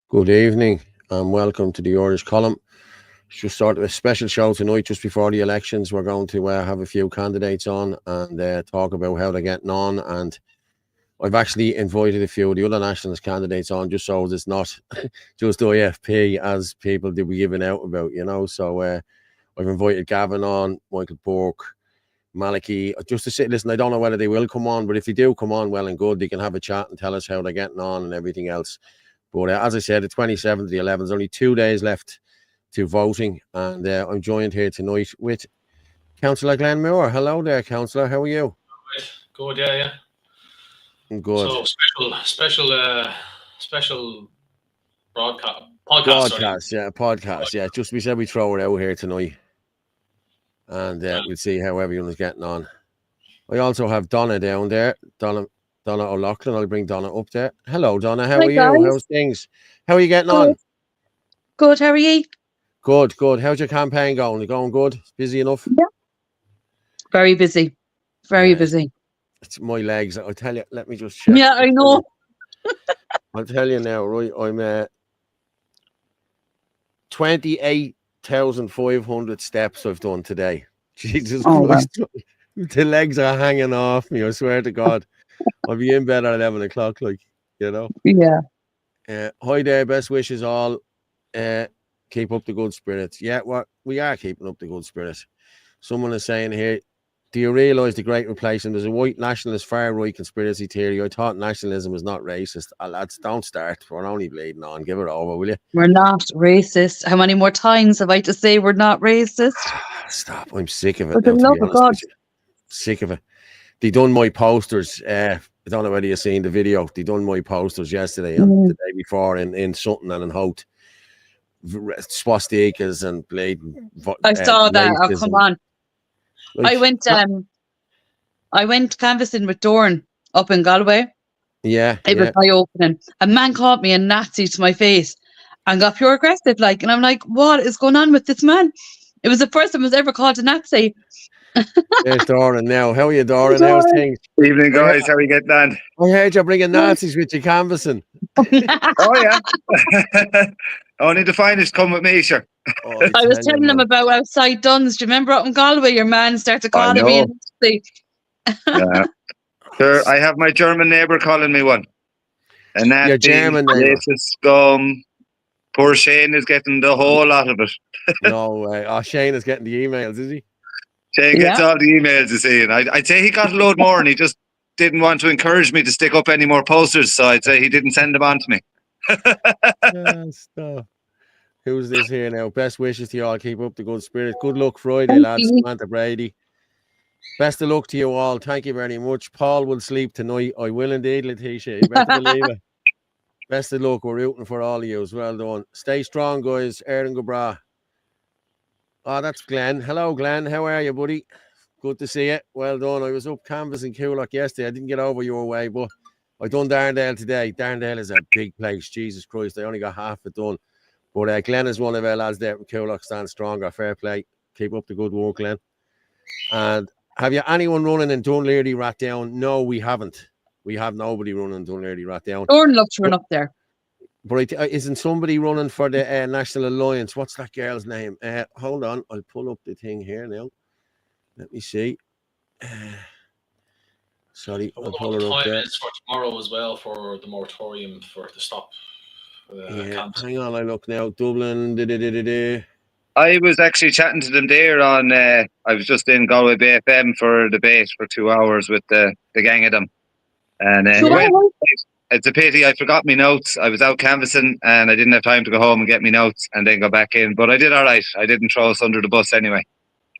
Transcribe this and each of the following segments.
Good evening and welcome to the Irish Column. Just sort of a special show tonight just before the elections. We're going to have a few candidates on and talk about how they're getting on. And I've actually invited a few of the other nationalist candidates on just so it's not just IFP as people did be giving out about, you know. So I've invited Gavin on, Michael Burke, Malachy, just to sit. Listen, I don't know whether they will come on, but if they do come on, well and good, they can have a chat and tell us how they're getting on and everything else. But as I said, the 27th to the 11th, there's only 2 days left to voting. And I'm joined here tonight with Councillor Glenn Moore. Hello there, Councillor. How are you? Good, yeah. Good. So special podcast. Yeah. Just we said we throw it out here tonight. And we'll see how everyone is getting on. I also have Donna down there. Donna O'Loughlin. I'll bring Donna up there. Hello, Donna. How are you? Guys. How's things? How are you getting on? Good. How are you? Good. How's your campaign going? You going good? Busy enough? Yeah. Very busy. Very busy. It's my legs. I'll tell you. Let me just check. Yeah, I know. I'll tell you now, right? I'm 28,500 steps I've done today. Jesus Christ. Wow. The legs are hanging off me. I swear to God. I'll be in bed at 11 o'clock, like, you know. Yeah. Hi there, best wishes all. Keep up the good spirits. Yeah, we are keeping up the good spirits. Someone is saying here, do you realise the great replacement? There's a white nationalist far-right conspiracy theory. I thought nationalism was not racist. Lads, don't start. We're only bleeding on. Give it over, will you? We're not racist. How many more times have I to say we're not racist? Stop. I'm sick of it. For the love of God. Sick of it. They done my posters. I don't know whether you've seen the video. They done my posters yesterday and the day before in Sutton and in Hout. Swastikas and bleeding. I saw that. Oh, come on. Like, I went canvassing with Dorn up in Galway. Yeah. It was eye-opening. A man called me a Nazi to my face and got pure aggressive, like, and I'm like, what is going on with this man? It was the first time I was ever called a Nazi. There's Doran now. How are you, Doran? How's things? Evening, guys. How are you getting on? I heard you're bringing Nazis with you canvassing. Oh, yeah. Only the finest come with me, sure. I was telling them about outside Duns. Do you remember up in Galway? Your man started calling me a Nazi. Yeah. Sure, I have my German neighbour calling me one. And that your German neighbour. Scum. Poor Shane is getting the whole lot of it. No way. Oh, Shane is getting the emails, is he? Shane gets all the emails, you see. And I'd say he got a load more and he just didn't want to encourage me to stick up any more posters. So I'd say he didn't send them on to me. Stop. Who's this here now? Best wishes to you all. Keep up the good spirit. Good luck Friday, lads. Samantha Brady. Best of luck to you all. Thank you very much. Paul will sleep tonight. I will indeed, Letitia. You better believe it. Best of luck. We're rooting for all of you. Well done. Stay strong, guys. Aaron Gobra. Oh, that's Glenn. Hello, Glenn. How are you, buddy? Good to see you. Well done. I was up canvassing Coolock yesterday. I didn't get over your way, but I done Darndale today. Darndale is a big place. Jesus Christ. I only got half it done. But Glenn is one of our lads there from Coolock. Stand stronger. Fair play. Keep up the good work, Glenn. And have you anyone running in Dunleary Rathdown? No, we haven't. We have nobody running in Dunleary Rathdown. Dorn loves to run up there. But isn't somebody running for the National Alliance? What's that girl's name? Hold on. I'll pull up the thing here now. Let me see. Sorry, I'll pull it up there. It's for tomorrow as well for the moratorium for the stop. Hang on, I look now. Dublin. I was actually chatting to them there on. I was just in Galway Bay FM for a debate for 2 hours with the gang of them, and it's a pity I forgot my notes. I was out canvassing and I didn't have time to go home and get my notes and then go back in. But I did all right. I didn't throw us under the bus anyway.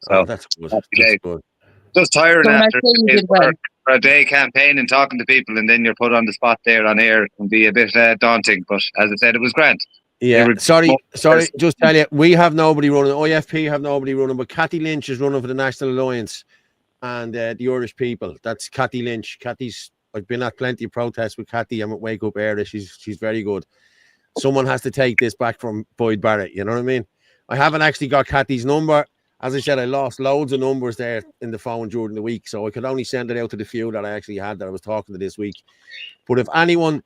So that's good. That's good. Just tiring after a day campaign and talking to people, and then you're put on the spot there on air. It can be a bit daunting. But as I said, it was grand. Yeah, sorry. Just tell you, we have nobody running. IFP have nobody running, but Cathy Lynch is running for the National Alliance. and the Irish people. That's Cathy Lynch. I've been at plenty of protests with Cathy. I'm at Wake Up Area. She's very good. Someone has to take this back from Boyd Barrett. You know what I mean? I haven't actually got Cathy's number. As I said, I lost loads of numbers there in the phone during the week, so I could only send it out to the few that I actually had that I was talking to this week. But if anyone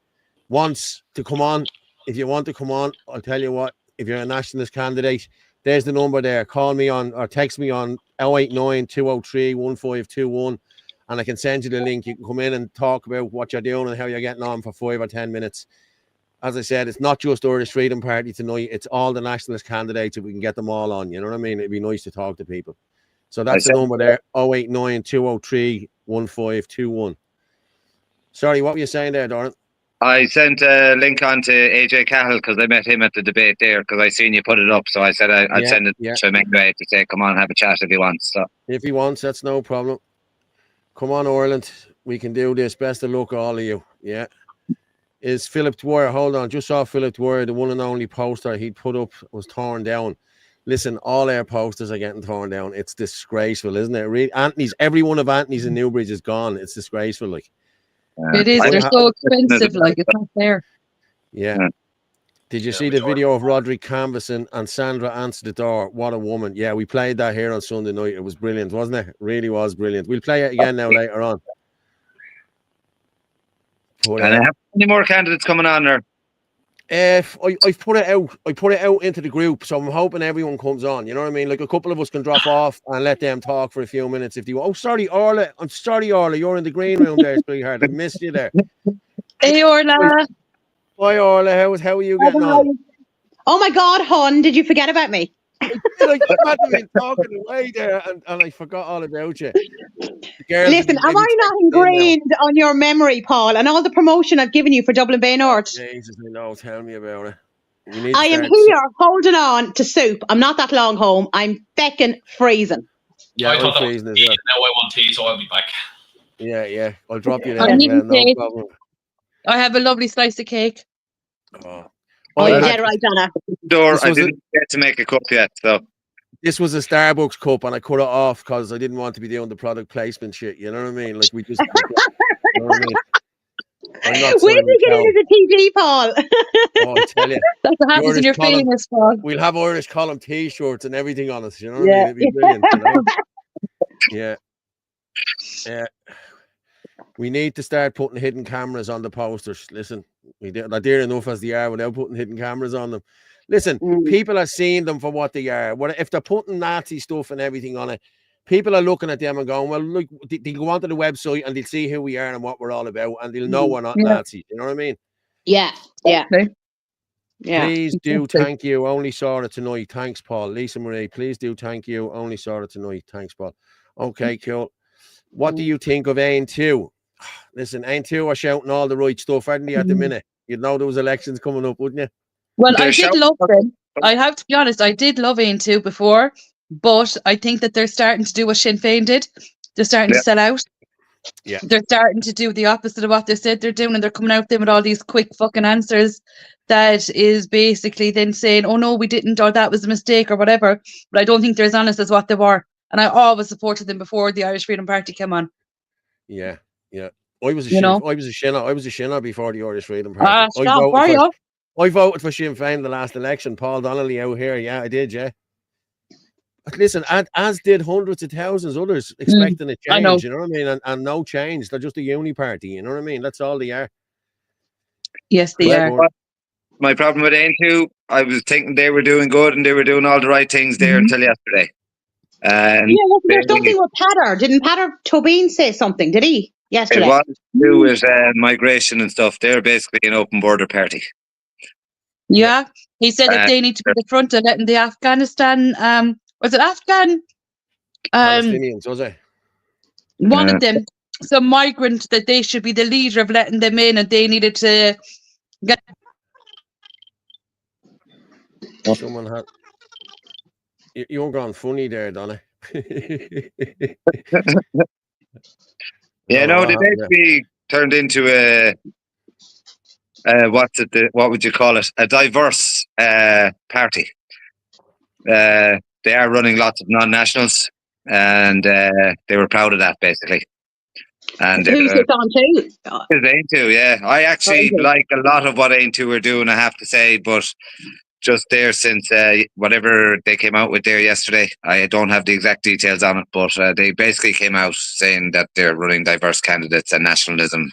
wants to come on, if you want to come on, I'll tell you what, if you're a nationalist candidate, there's the number there. Call me on or text me on 089 203 1521 and I can send you the link. You can come in and talk about what you're doing and how you're getting on for 5 or 10 minutes. As I said, it's not just Irish Freedom Party tonight. It's all the nationalist candidates if we can get them all on. You know what I mean? It'd be nice to talk to people. So that's the number there, 089 203 1521. Sorry, what were you saying there, Doran? I sent a link on to AJ Cahill because I met him at the debate there because I seen you put it up. So I said I'd send it to him anyway to say, come on, have a chat if he wants. So. If he wants, that's no problem. Come on, Ireland. We can do this. Best of luck, all of you. Yeah. Is Philip Dwyer, hold on, just saw Philip Dwyer, the one and only poster he'd put up was torn down. Listen, all our posters are getting torn down. It's disgraceful, isn't it? Really, every one of Anthony's in Newbridge is gone. It's disgraceful, like. It is. They're so expensive, like it's not fair. Yeah. Did you see the video of Roderick canvassing and Sandra answered the door? What a woman. Yeah, we played that here on Sunday night. It was brilliant, wasn't it? It really was brilliant. We'll play it again now later on. But, and have any more candidates coming on there? I've put it out. I put it out into the group, so I'm hoping everyone comes on. You know what I mean? Like a couple of us can drop off and let them talk for a few minutes if you want. Oh, sorry, Orla. I'm sorry, Orla. You're in the green room there, sweetheart. I missed you there. Hey, Orla. Hi, Orla. How are you getting on? Oh my God, hon, did you forget about me? I might have been talking away there and I forgot all about you. Listen, am I not ingrained on your memory, Paul, and all the promotion I've given you for Dublin Bay North? Jesus, I know. Tell me about it. I am here holding on to soup. I'm not that long home. I'm feckin' freezing. Yeah, I thought that was tea. Now I want tea, so I'll be back. Yeah. I'll drop you there. No problem. I have a lovely slice of cake. Oh, you're dead right, Donna. I didn't get to make a cup yet, so. This was a Starbucks cup, and I cut it off because I didn't want to be doing the product placement shit. You know what I mean? Like we just. You know what I mean? Where did you get into the TV, Paul? Oh, I tell you, that's what happens when you're famous, Paul. We'll have Irish column T-shirts and everything on us. You know what I mean? It'd be brilliant. You know? Yeah. We need to start putting hidden cameras on the posters. Listen, they're dear enough as they are without putting hidden cameras on them. Listen, people are seeing them for what they are. If they're putting Nazi stuff and everything on it, people are looking at them and going, well, look, they'll go onto the website and they'll see who we are and what we're all about, and they'll know we're not Nazis. You know what I mean? Yeah. Please do thank you. Only saw it tonight. Thanks, Paul. Lisa Marie, please do thank you. Only saw it tonight. Thanks, Paul. Okay, cool. What do you think of AIN2? Listen, AIN2 are shouting all the right stuff, aren't they, at the minute? You'd know there was elections coming up, wouldn't you? Well, I did love them. I have to be honest, I did love AIN2 before, but I think that they're starting to do what Sinn Féin did. They're starting to sell out. Yeah. They're starting to do the opposite of what they said they're doing, and they're coming out there with all these quick fucking answers that is basically then saying, oh no, we didn't, or that was a mistake, or whatever. But I don't think they're as honest as what they were. And I always supported them before the Irish Freedom Party came on. Yeah. I was a Shinner before the Irish Freedom Party. I voted for Sinn Féin the last election. Paul Donnelly out here. Yeah, I did, yeah. But listen, as did hundreds of thousands others expecting a change, you know what I mean? And no change. They're just a uni party, you know what I mean? That's all they are. Yes, they are. My problem with AIN2, I was thinking they were doing good and they were doing all the right things there until yesterday. Wasn't there something with Patter? Didn't Patter Tobin say something, did he? Yesterday. It was to do with migration and stuff. They're basically an open border party. Yeah, he said that they need to be the front of letting the Afghanistan, was it Afghan? Palestinians, was it? One of them, some migrant, that they should be the leader of letting them in, and they needed to get. Someone had. You're gone funny there, Donna. Yeah, no, they basically turned into what would you call it? A diverse party. They are running lots of non-nationals. and they were proud of that basically. And Who's it on to? it's Aintu, yeah. I actually like a lot of what Aintu are doing, I have to say, but just there since whatever they came out with there yesterday, I don't have the exact details on it, but they basically came out saying that they're running diverse candidates and nationalism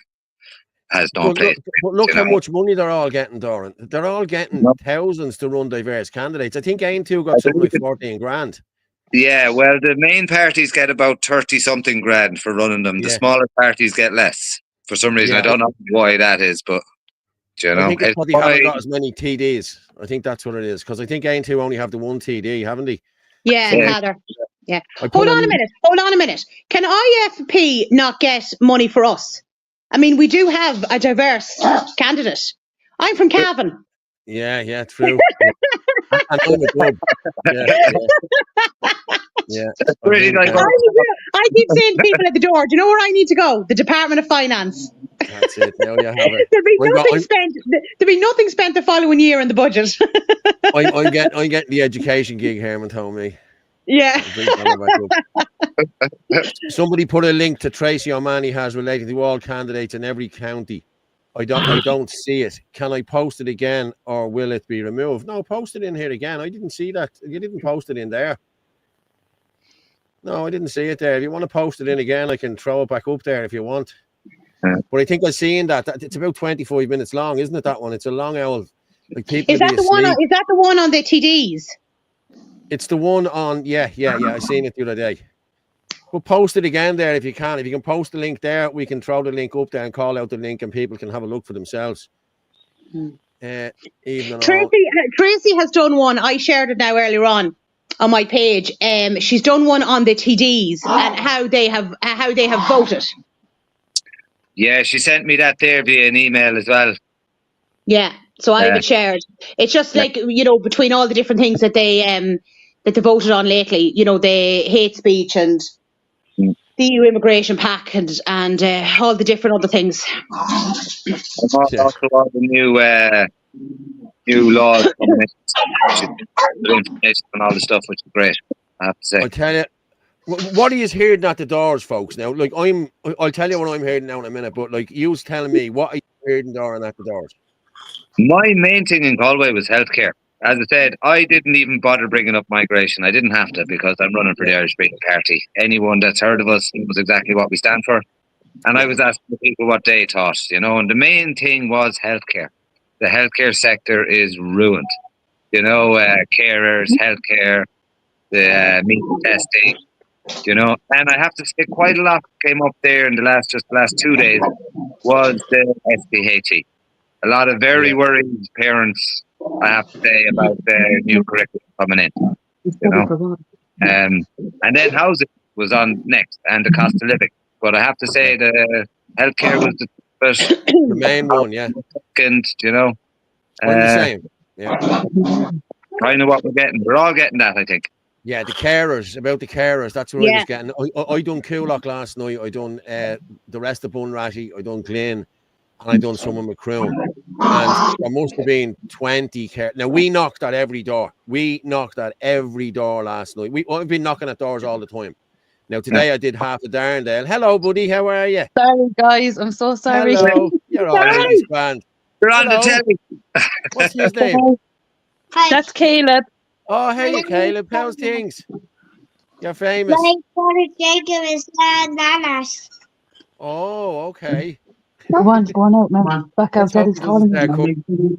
has no place. But look how much money they're all getting, Doran. They're all getting thousands to run diverse candidates. I think Aintu got something like 14 grand. Yeah, well, the main parties get about 30-something grand for running them. The smaller parties get less. For some reason, I don't know why that is, but you know, I think it's probably haven't got as many TDs. I think that's what it is, because I think Aintu only have the one TD, haven't they? Yeah, Heather. Yeah. Hold on a minute. Can IFP not get money for us? I mean, we do have a diverse candidate. I'm from Cavan. Yeah, true. And I'm a club. Yeah. Really nice. I keep saying to people at the door, do you know where I need to go? The Department of Finance. That's it. Now you have it. There'll be nothing spent the following year in the budget. I'm getting the education gig, Herman told me. Yeah. Somebody put a link to Tracy O'Mahony has relating to all candidates in every county. I don't see it. Can I post it again, or will it be removed? No, post it in here again. I didn't see that. You didn't post it in there. No, I didn't see it there. If you want to post it in again, I can throw it back up there if you want. But I think I've seen that. It's about 25 minutes long, isn't it? That one. It's a long hour. Like people is that the one? Is that the one on the TDs? It's the one on. Yeah. I seen it the other day. But post it again there if you can. If you can post the link there, we can throw the link up there and call out the link, and people can have a look for themselves. Tracy has done one. I shared it now earlier on my page. She's done one on the TDs and how they have voted. Yeah, she sent me that there via an email as well. Yeah, so I have it shared. It's just like, you know, between all the different things that they voted on lately, you know, the hate speech and the EU immigration pack and all the different other things. And also all the new laws coming in, information and all the stuff, which is great, I have to say. I tell you, what are you hearing at the doors, folks? Now, like I'll tell you what I'm hearing now in a minute, but like you was telling me, what are you hearing, Doran, at the doors? My main thing in Galway was healthcare. As I said, I didn't even bother bringing up migration. I didn't have to, because I'm running for the Irish Freedom Party. Anyone that's heard of us knows exactly what we stand for. And I was asking the people what they thought, you know, and the main thing was healthcare. The healthcare sector is ruined. You know, carers, healthcare, the meat testing, you know. And I have to say, quite a lot came up there in the last 2 days was the SPHE. A lot of very worried parents, I have to say, about the new curriculum coming in, you know. And then housing was on next, and the cost of living. But I have to say the healthcare was the main one, yeah. Second, you know. The same, yeah. Kind of what we're getting. We're all getting that, I think. Yeah, the carers, that's what I was getting. I done Coolock last night. I done the rest of Bunratty. I done Glyn. And I done some of Macroom. And there must have been 20 care. Now, we knocked at every door. Last night. I've been knocking at doors all the time. Now, today I did half of Darndale. Hello, buddy. How are you? Sorry, guys. I'm so sorry. Hello. You're all right, grand. You're on the telly. What's his name? Hi. That's Caleb. Oh, hey, Caleb. How's things? You're famous. My brother Jacob is nanas. Oh, okay. Come on, go on out, man. Back out, Daddy's calling me.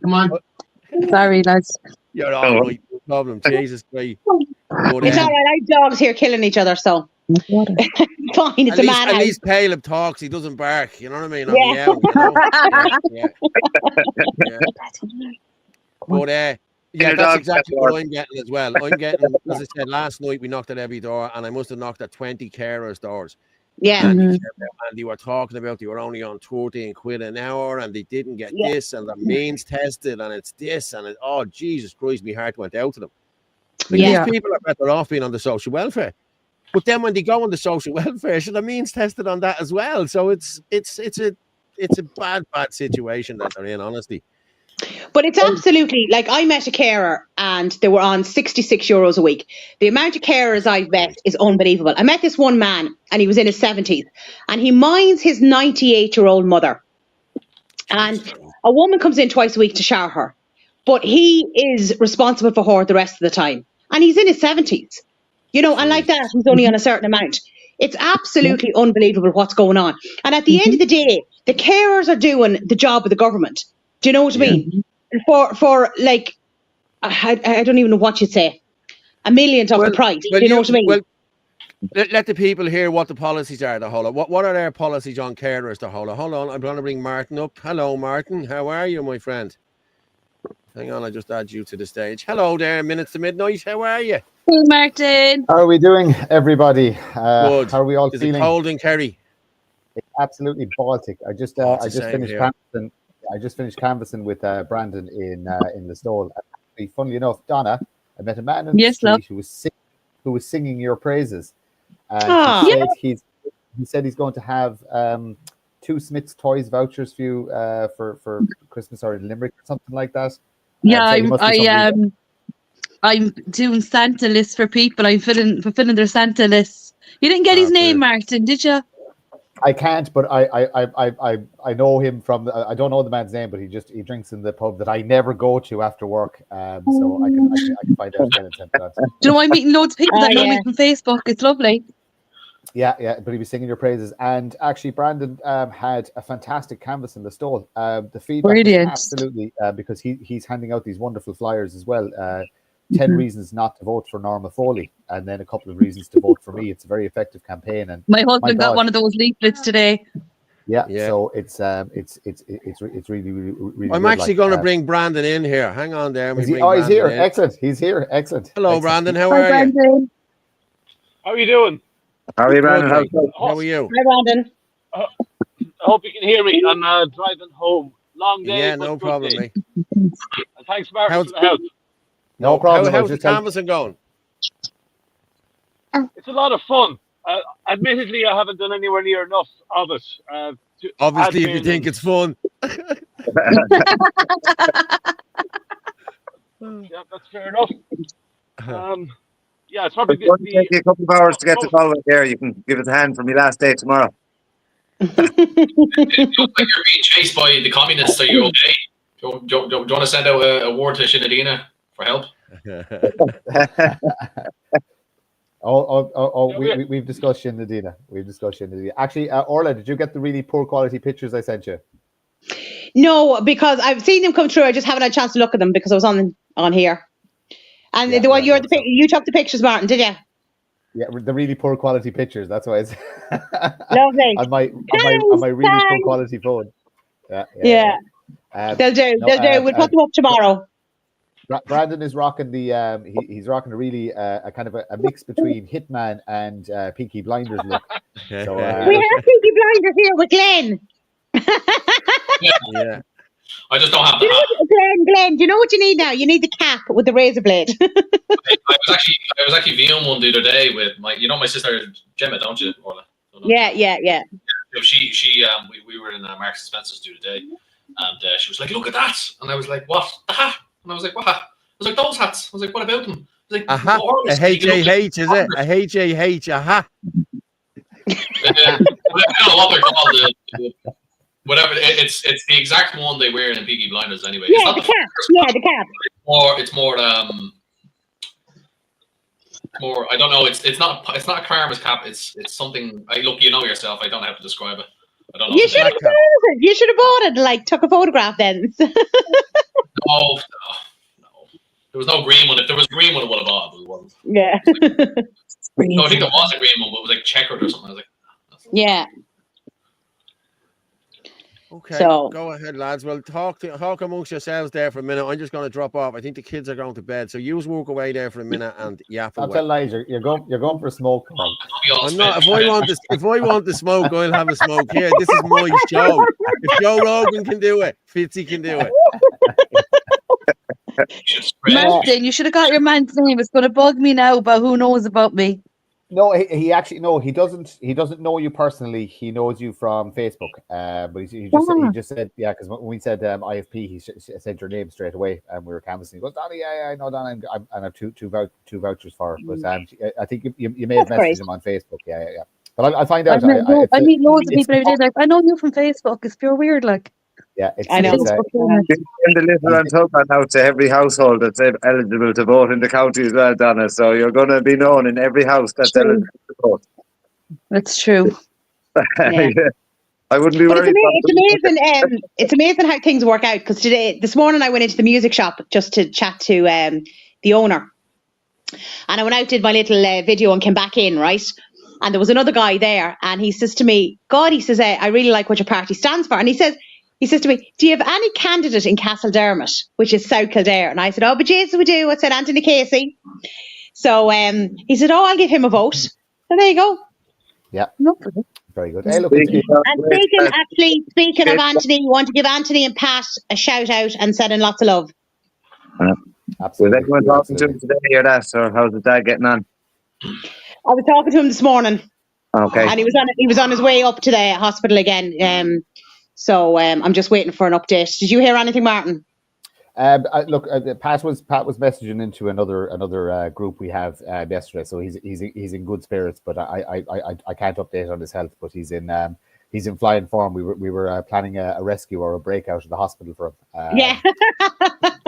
Come on. Sorry, lads. You're all right. No problem. Jesus Christ. It's all right. I have dogs here killing each other, so fine. It's a man. At least Caleb talks. He doesn't bark. You know what I mean? Yeah. But that's exactly what I'm getting as well. I'm getting, as I said, last night we knocked at every door, and I must have knocked at 20 carers' doors. Yeah. And they were talking about they were only on 13 quid an hour, and they didn't get this, and the means tested, and it's this, and oh, Jesus Christ, my heart went out to them. These people are better off being on the social welfare. But then when they go on the social welfare, should the means tested on that as well? So it's a bad situation that they're in, honestly. But it's absolutely, like, I met a carer and they were on €66 a week. The amount of carers I've met is unbelievable. I met this one man and he was in his 70s and he minds his 98-year-old mother. And a woman comes in twice a week to shower her, but he is responsible for her the rest of the time. And he's in his 70s, you know, and like that, he's only on a certain amount. It's absolutely unbelievable what's going on. And at the end of the day, the carers are doing the job of the government. Do you know what I mean? For like, I don't even know what you'd say, a millionth of the price. Do you know what I mean? Well, let the people hear what the policies are, the whole. What are their policies on carers, the whole? Hold on, I'm going to bring Martin up. Hello, Martin. How are you, my friend? Hang on, I just add you to the stage. Hello there, minutes to midnight. How are you? Hey, Martin. How are we doing, everybody? Good. How are we all Is feeling? it cold in Kerry? It's absolutely Baltic. I just finished canvassing. I just finished canvassing with Brandon in Listowel. Funnily enough, Donna, I met a man in the street who was singing your praises. And he said he's going to have 2 Smith's Toys vouchers for you for Christmas or in Limerick or something like that. Yeah, I'm doing Santa lists for people. I'm fulfilling their Santa lists. You didn't get his name, Martin, did you? I can't, but I know him from. I don't know the man's name, but he drinks in the pub that I never go to after work. So I can find out. Do you know I'm meeting loads of people that know me from Facebook? It's lovely. Yeah, but he was singing your praises, and actually, Brandon had a fantastic canvas in the stall. The feedback was absolutely because he's handing out these wonderful flyers as well. 10 reasons not to vote for Norma Foley, and then a couple of reasons to vote for me. It's a very effective campaign, and my husband got one of those leaflets today. Yeah. So it's really. I'm actually going to bring Brandon in here. Hang on there. He's here. Excellent. He's here. Excellent. Hello, Brandon. How are you? How are you doing? How are you, Brandon? How are you? Hi, Brandon. I hope you can hear me. I'm driving home. Long day. Yeah, no problem, mate. And thanks, Martin, for the help. No problem. How's the canvassing going? It's a lot of fun. Admittedly, I haven't done anywhere near enough of it. Obviously, if you think it's fun. Yeah, that's fair enough. Yeah, it's probably going to take you a couple of hours to get to Galway there. You can give us a hand for my last day tomorrow. It looks like you're being chased by the communists. Are you okay? Do you want to send out a word to Shinadina for help? We've discussed Shinadina. Actually, Orla, did you get the really poor quality pictures I sent you? No, because I've seen them come through. I just haven't had a chance to look at them because I was on here. And the one you took the pictures, Martin, did you? Yeah, the really poor quality pictures. That's why it's lovely on my really poor quality phone. Yeah. They'll do. We'll put them up tomorrow. Brandon is rocking he's rocking a really a kind of a mix between Hitman and Peaky Blinders look. So, we have Peaky Blinders here with Glenn. Yeah. I just don't have the hat. Glenn, do you know what you need now? You need the cap with the razor blade. I was actually viewing one the other day with my sister Gemma, don't you, Orla? Yeah. We were in Marks and Spencer's the other day, and she was like, "Look at that," and I was like, "What? The hat?" And I was like, "What hat?" I was like, "Those hats." I was like, "What about them?" I was like, a HAH, is it? A HAH, aha. I don't know what they're called. Whatever, it's the exact one they wear in Peaky Blinders anyway. Yeah, the cap. Yeah, the cap. It's more. I don't know. It's not a Karma's cap. It's something. Look, you know yourself. I don't have to describe it. I don't know. You should have bought it. You should have bought it. Like, took a photograph then. No. There was no green one. If there was a green one, I would have bought it, but it wasn't. Yeah. No, I think there was a green one, but it was like checkered or something. I was like, yeah. Okay, go ahead, lads. Well, talk amongst yourselves there for a minute. I'm just going to drop off. I think the kids are going to bed, so you walk away there for a minute and yap away. I'll tell lies. You're going for a smoke. I'm not. If I want the smoke, I'll have a smoke here. This is my show. If Joe Rogan can do it, Fitzy can do it. Martin, you should have got your man's name. It's going to bug me now about who knows about me. No, he actually he doesn't. He doesn't know you personally. He knows you from Facebook. But he just said because when we said IFP, he said your name straight away, and we were canvassing. He goes, Donny, I know Donny. I have two vouchers for her. But I think you may have messaged him on Facebook. Yeah. But I'll find out. I meet loads of people every day. Like, I know you from Facebook. It's pure weird. Like, yeah, I know. Send the little Antoba now to every household that's eligible to vote in the county as well, Donna. So you're going to be known in every house that's eligible to vote. That's true. Yeah. I wouldn't be worried. It's amazing. It's amazing how things work out. Because this morning, I went into the music shop just to chat to the owner, and I went out, did my little video, and came back in, right? And there was another guy there, and he says to me, "God," he says, "I really like what your party stands for." And he says to me, "Do you have any candidate in Castledermot, which is South Kildare?" And I said, "Oh, but Jesus, we do." I said, "Anthony Casey." So he said, "Oh, I'll give him a vote." So there you go. Yeah. Lovely. Very good. Hey, look, And speaking of Anthony, you want to give Anthony and Pat a shout out and send in lots of love. Absolutely. Was anyone talking to him today or that, or how's the dad getting on? I was talking to him this morning. Okay. And he was on his way up to the hospital again. So I'm just waiting for an update. Did you hear anything, Martin? Look, Pat was messaging into another group we have yesterday, so he's in good spirits. But I can't update on his health. But he's in flying form. We were planning a rescue or a breakout of the hospital for him. Yeah.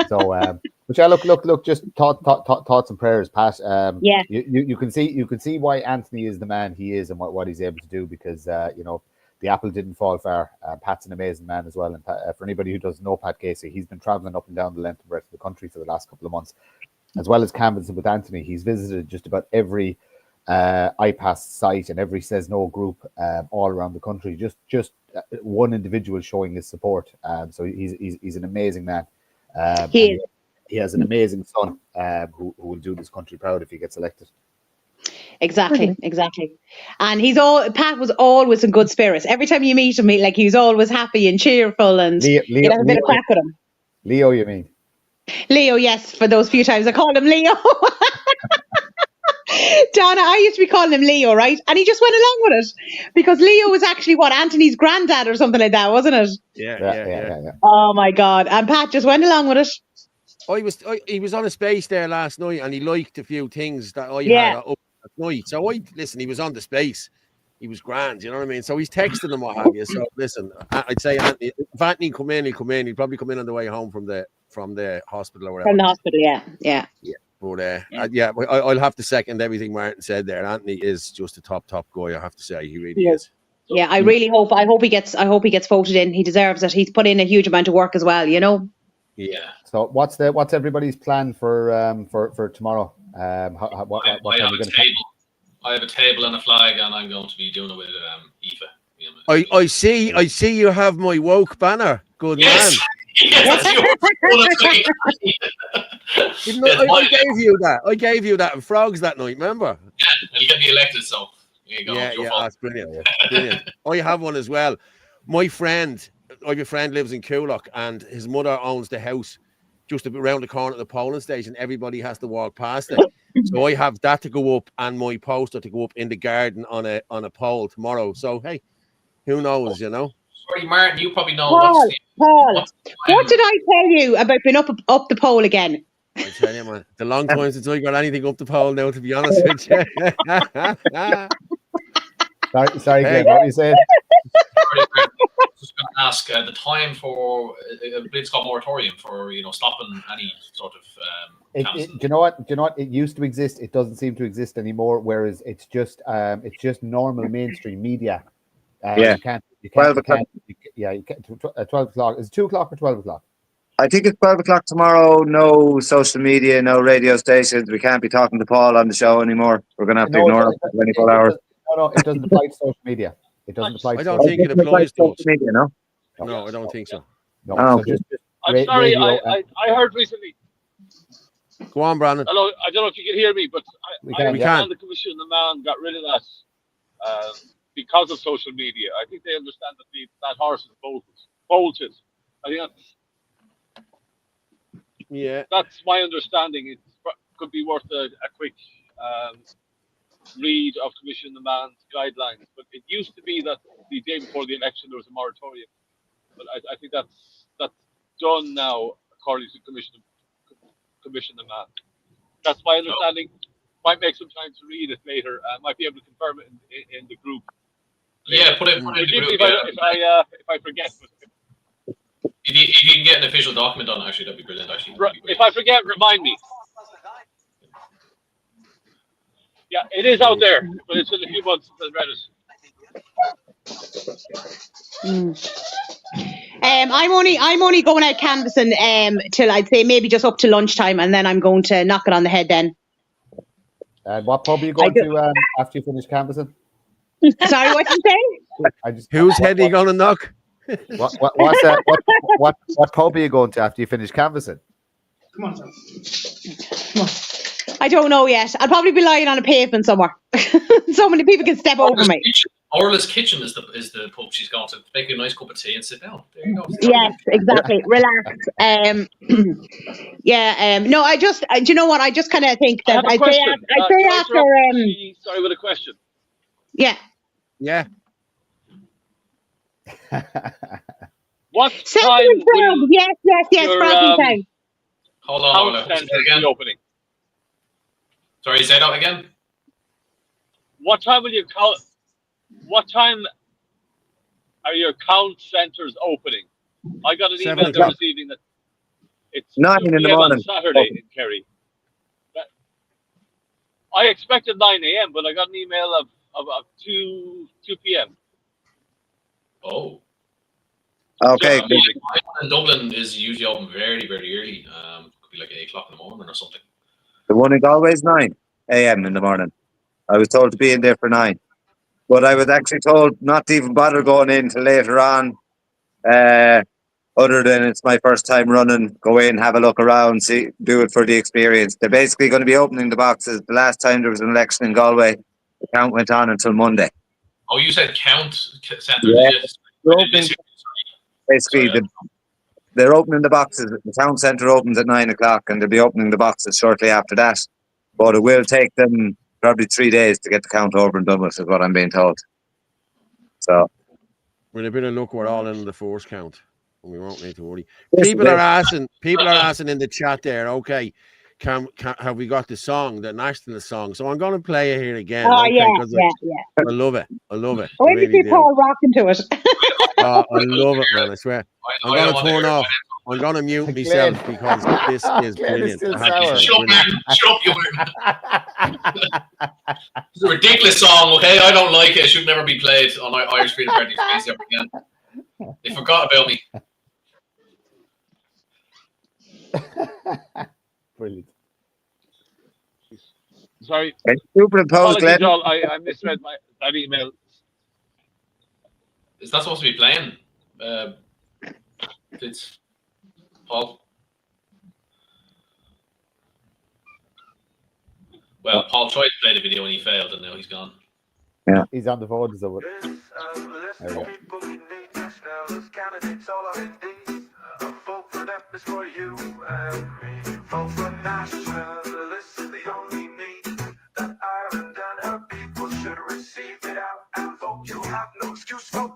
So, but yeah, look, just thoughts and prayers, Pat. Yeah. You can see why Anthony is the man he is and what he's able to do, because the apple didn't fall far. Pat's an amazing man as well. And for anybody who doesn't know Pat Casey, he's been traveling up and down the length and breadth of the country for the last couple of months, as well as canvassing with Anthony. He's visited just about every IPAS site and every Says No group all around the country. Just one individual showing his support. So he's an amazing man. He has an amazing son who will do this country proud if he gets elected. Exactly. And Pat was always in good spirits. Every time you meet him, he was always happy and cheerful, and you have a bit of crack with him. Leo, you mean? Leo, yes, for those few times I called him Leo. Donna, I used to be calling him Leo, right? And he just went along with it, because Leo was actually Anthony's granddad or something like that, wasn't it? Yeah. Oh my God. And Pat just went along with it. He was on a space there last night, and he liked a few things that I had up at night. So he was on the space. He was grand, you know what I mean? So he's texting and what have you. So listen, I'd say Anthony, if Anthony come in, he'd probably come in on the way home from the hospital or whatever. From the hospital, yeah. But I'll have to second everything Martin said there. Anthony is just a top guy, I have to say. He really is. Yeah, I hope he gets voted in. He deserves it. He's put in a huge amount of work as well, Yeah. So what's everybody's plan for tomorrow? What I have a table and a flag, and I'm going to be doing it with Aoife. I see you have my woke banner. Good man. Yes, I gave you that in Frogs that night, remember? Yeah, and you get me elected, so there you go. Yeah, that's brilliant. Brilliant. I have one as well. I have a friend lives in Coolock, and his mother owns the house just around the corner of the polling station. Everybody has to walk past it. So I have that to go up, and my poster to go up in the garden on a pole tomorrow. So hey, who knows, Sorry, Martin, you probably know. Paul, what did I tell you about being up the pole again? I tell you, man, the long time since I got anything up the pole now, to be honest with you. Sorry, Glenn, what were you saying? Just going to ask the time for a Blitzkrieg moratorium for stopping any sort of. Do you know what? It used to exist. It doesn't seem to exist anymore. Whereas it's just normal mainstream media. You can't. 12 o'clock. You can't. 12 o'clock. Is it 2 o'clock or 12 o'clock? I think it's 12 o'clock tomorrow. No social media, no radio stations. We can't be talking to Paul on the show anymore. We're going to have to ignore him for 24 hours. No, it doesn't apply to social media. It doesn't apply. I don't think it applies to us. Media, no, I don't think so. No. Oh, so I'm sorry. I heard recently. Go on, Brandon. Hello. I don't know if you can hear me, but we can. The commission, the man got rid of that because of social media. I think they understand that that horse is bolted. I think Yeah, that's my understanding. It could be worth a quick read of Commission the Man's guidelines, but it used to be that the day before the election there was a moratorium. But I think that's done now, according to Commission the Man. That's my understanding. Might make some time to read it later. I might be able to confirm it in the group. Yeah, put it in the group. If I forget. If you can get an official document on, actually, that'd be brilliant. Actually, right. If I forget, remind me. Yeah, it is out there, but it's in a few months since I read it. I'm only going out canvassing till I'd say maybe just up to lunchtime, and then I'm going to knock it on the head then. And what pub are you going to after you finish canvassing? Sorry, what did you say? Whose head are you going to knock? What pub are you going to after you finish canvassing? Come on. I don't know yet. I'll probably be lying on a pavement somewhere. So many people can step over me. Orla's Kitchen is the pub she's going to make you a nice cup of tea and sit down. There you go. Yes, exactly. Relax. No, do you know what? I just kind of think that I'd say after. Sorry, with a question. Yeah. Yeah. What time will yes, time. Hold on. Again. Opening? Sorry, say that again. What time will you count? What time are your count centres opening? I got an email there this evening that it's 9 in the morning on Saturday in Kerry. I expected 9 a.m., but I got an email of 2 p.m. Oh. Okay. So, in Dublin is usually open very, very early. Could be like 8 o'clock in the morning or something. The one in Galway is 9 a.m. in the morning. I was told to be in there for 9. But I was actually told not to even bother going in till later on. Other than it's my first time running, go in, have a look around, do it for the experience. They're basically going to be opening the boxes. The last time there was an election in Galway, the count went on until Monday. Oh, you said count centre? Yeah. Basically, they're opening the boxes. The town centre opens at 9 o'clock, and they'll be opening the boxes shortly after that. But it will take them probably 3 days to get the count over and done with, is what I'm being told. So, with a bit of luck, we're all in the force count, and we won't need to worry. People are asking in the chat there. Okay, have we got the song, the national song? So I'm going to play it here again. Oh, okay, yeah. I love it. When did you Paul rocking to it? I love it, man. I swear. I'm going to turn off. I'm going to mute myself because this is brilliant. Shut up, you It's a ridiculous song, okay? I don't like it. It should never be played on Irish Freedom Party space ever again. They forgot about me. Brilliant. Sorry. Superimpose, Glenn. I misread that email. Is that supposed to be playing? It's Paul. Well, Paul tried to play the video and he failed, and now he's gone. Yeah, he's on the phone. So there we go.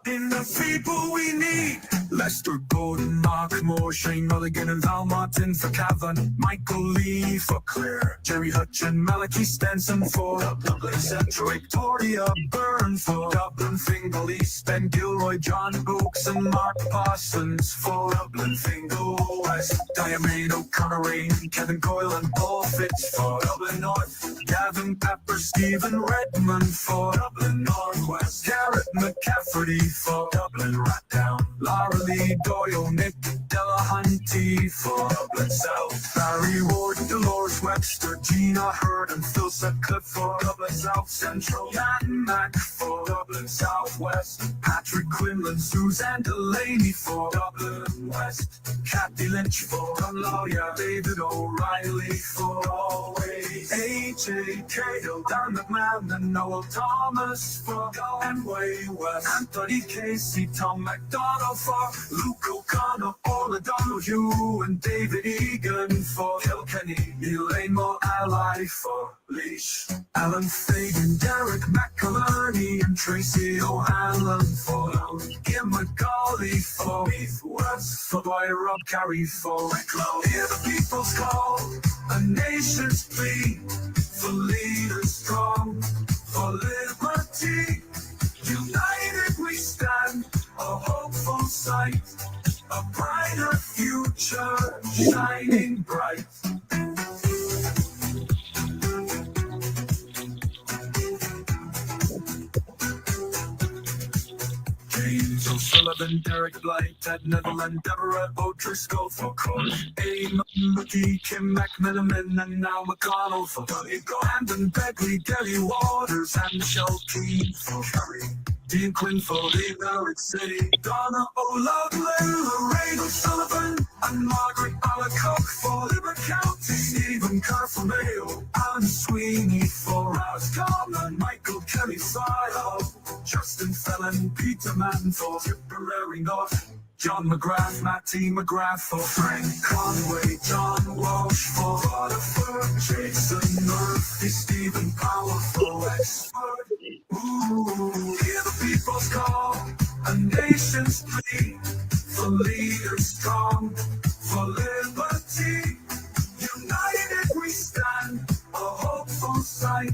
In the people we need Lester Gordon, Mark Moore, Shane Mulligan and Val Martin for Cavan, Michael Lee for Clare, Jerry Hutchin, Malachi Stenson for Dublin Central, Victoria Byrne for Dublin Fingal East, Ben Gilroy, John Oakes and Mark Parsons for Dublin Fingal West, Diamond O'Connor, Kevin Coyle and Paul Fitz for Dublin North, Gavin Pepper, Stephen Redmond for Dublin Northwest, Garrett McCafferty for Dublin Ratdown, Laura Lee Doyle, Nick Delahunty for Dublin South, Barry Ward, Dolores Webster, Gina Hurd and Phil Sutcliffe for Dublin South Central, Jan Mack for Dublin Southwest, Patrick Quinlan, Suzanne Delaney for Dublin West, Kathy Lynch for Lawyer, David O'Reilly for Always, AJ Cahill, Dan McMahon and Noel Thomas for Galway West, Anthony Casey, Tom McDonald for Luke O'Connor, Orla Donahue, and David Egan for Kilkenny. Elaine Moore Ally for Laois. Alan Fagan, Derek McInerney, and Tracy O'Hanlon for Kim McGauley for Heath West, for Boy Rob Carey for Wicklow. Hear the people's call, a nation's plea, for leaders strong, for liberty. United we stand, a hopeful sight, a brighter future shining bright. James O'Sullivan, Derek Blight, Ted Netherland, Deborah O'Driscoll for Coach, Aim McGee, Kim McMilliman, and now McConnell for Donegal, Brandon Begley, Gary Waters, and Michelle Keane for Kerry. Dean Quinn for Limerick City, Donna O'Loughlin, Lorraine O'Sullivan, and Margaret Alacock for Limerick County, Stephen Kerr for Mayo, Alan Sweeney for Roscommon, Michael Kelly File, Justin Fellon, Peter Mann for Tipperary North, John McGrath, Matty McGrath for Frank Conway, John Walsh for Waterford, Jason Murphy, Stephen Powell for Wexford. Ooh, hear the people's call, a nation's plea, for leaders strong, for liberty. United we stand, a hopeful sight,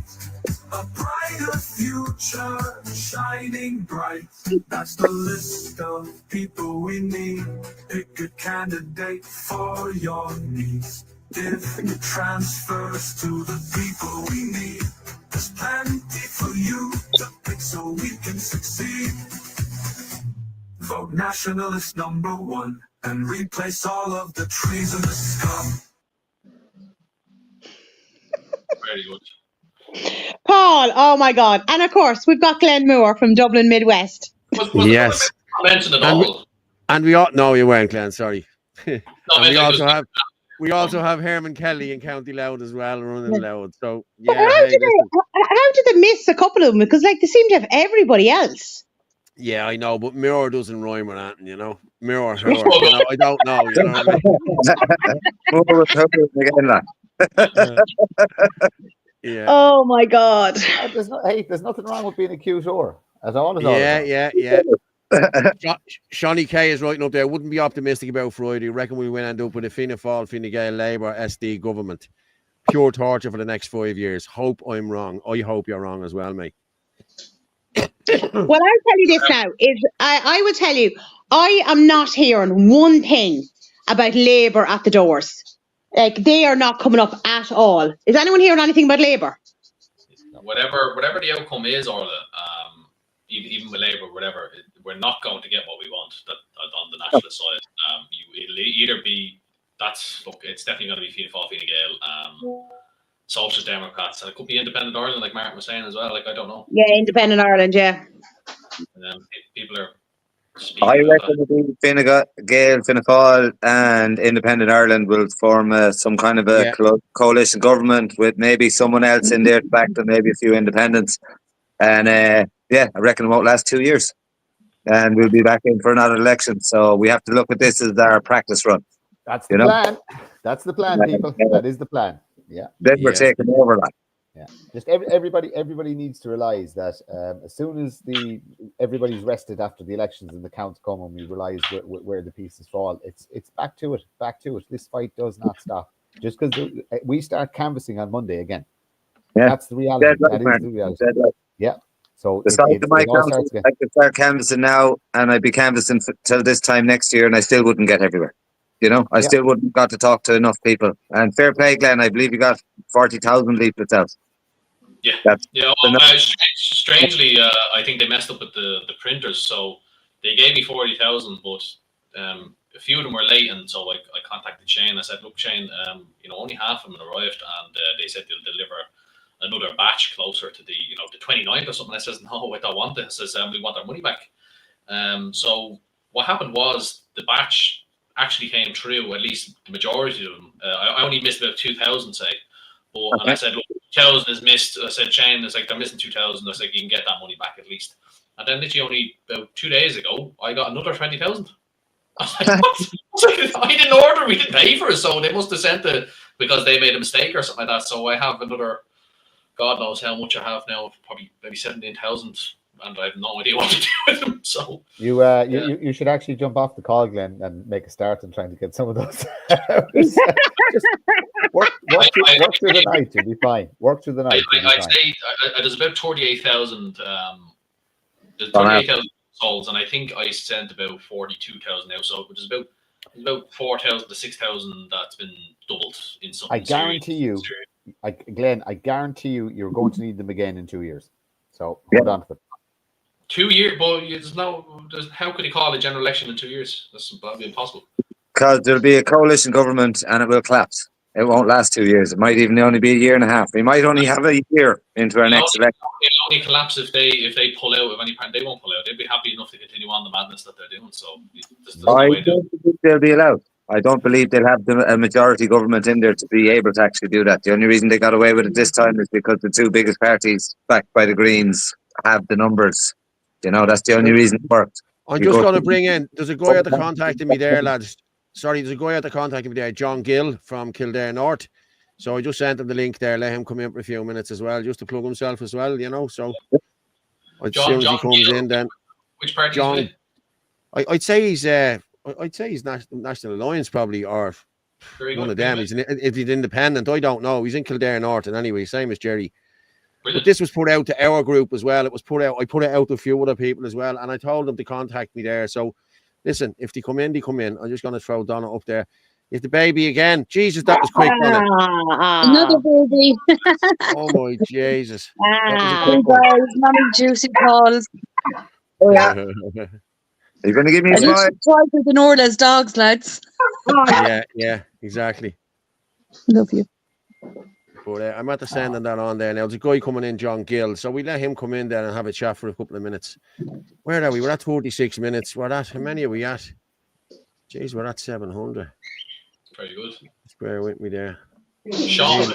a brighter future shining bright. That's the list of people we need. Pick a candidate for your needs. Different transfers to the people we need. There's plenty for you to pick so we can succeed. Vote Nationalist #1 and replace all of the trees in the scum. Very good. Paul, oh my God. And of course, we've got Glenn Moore from Dublin Midwest. Yes. Mentioned it all. And we all, no, you weren't, Glenn, sorry. No, and we also have Herman Kelly in County Loud as well, running Loud. So yeah. How did they miss a couple of them? Because like they seem to have everybody else. Yeah, I know, but Mirror doesn't rhyme with that, you know. Mirror, her, you know, I don't know, you know what I mean? Yeah. Oh my God. There's nothing wrong with being a cute whore at all. Yeah. Shawnee K is writing up there. Wouldn't be optimistic about Friday. Reckon we will end up with a Fianna Fáil, Fine Gael, Labour, SD government. Pure torture for the next 5 years. Hope I'm wrong. I hope you're wrong as well, mate. Well, I'll tell you this now. I will tell you, I am not hearing one thing about Labour at the doors. Like, they are not coming up at all. Is anyone hearing anything about Labour? Whatever the outcome is, Orla, even with Labour, whatever, we're not going to get what we want on the nationalist side. It'll either be it's definitely going to be Fianna Fáil, Fine Gael, Social Democrats, and it could be Independent Ireland, like Martin was saying as well. Like, I don't know. Yeah, Independent Ireland, yeah. And people are. I reckon the Fine Gael, Fianna Fáil, and Independent Ireland will form some kind of a coalition government with maybe someone else in there to back them, maybe a few independents. And I reckon it won't last 2 years. And we'll be back in for another election. So we have to look at this as our practice run. That's the plan. That's the plan, people. That is the plan. Yeah. Then we're taking over that. Yeah. Just everybody needs to realize that as soon as everybody's rested after the elections and the counts come and we realize where the pieces fall, it's back to it. This fight does not stop. Just because we start canvassing on Monday again. Yeah. That's the reality. That is the reality. Yeah. So the size of my council, I could start canvassing now, and I'd be canvassing till this time next year, and I still wouldn't get everywhere. You know, I still wouldn't have got to talk to enough people. And fair play, Glenn. I believe you got 40,000 leaflets out. Yeah. Strangely, I think they messed up with the printers. So they gave me 40,000, but a few of them were late, and so I contacted Shane. I said, "Look, Shane, only half of them arrived, and they said they'll deliver another batch closer to the 29th or something." I says, "No, I don't want it." I says, "We want our money back." So what happened was the batch actually came through, at least the majority of them. I only missed about 2,000, say. But and I said, "Look, 2,000 is missed." I said, "Shane, it's like they're missing 2,000." I said, "You can get that money back at least." And then literally only about 2 days ago, I got another 20,000. I didn't order. We didn't pay for it, so they must have sent it because they made a mistake or something like that. So I have another, God knows how much I have now, probably maybe 17,000, and I have no idea what to do with them. So you should actually jump off the call, Glenn, and make a start and trying to get some of those. Just work through the night. You'll be fine. Work through the night. I'd say there's about 38,000. There's 38,000 souls, and I think I sent about 42,000 now. So which is about 4,000 to 6,000 that's been doubled in some. I guarantee you, Glenn. I guarantee you're going to need them again in 2 years. So hold on to it. 2 years, but how could he call a general election in 2 years? That'd be impossible. Because there'll be a coalition government and it will collapse. It won't last 2 years. It might even only be a year and a half. We might only have a year into our next election. It'll only collapse if they pull out of any part. They won't pull out. They'll be happy enough to continue on the madness that they're doing. So I don't think they'll be allowed. I don't believe they'll have a majority government in there to be able to actually do that. The only reason they got away with it this time is because the two biggest parties, backed by the Greens, have the numbers. You know, that's the only reason it worked. I'm just going to bring in, there's a guy out there contacting me there, lads. Sorry, there's a guy out there contacting me there, John Gill from Kildare North. So I just sent him the link there, let him come in for a few minutes as well, just to plug himself as well, you know. So as soon as he comes in, then which party? John, I'd say he's National Alliance probably, or one of them. If he's independent, I don't know. He's in Kildare North, and anyway, same as Jerry. Brilliant. But this was put out to our group as well. It was put out. I put it out to a few other people as well, and I told them to contact me there. So listen, if they come in, they come in. I'm just going to throw Donna up there. If the baby again, Jesus, that was quick, Donna. Another baby. Oh my Jesus! Hey guys, mommy juicy balls. Are you going to give me a smile? Twice the Norla's dogs, lads. Yeah, exactly. Love you. But I'm at the sending that on there now. There's a guy coming in, John Gill. So we let him come in there and have a chat for a couple of minutes. Where are we? We're at 46 minutes. We're at, how many are we at? Jeez, we're at 700. Very good. Just bear with me there. Sean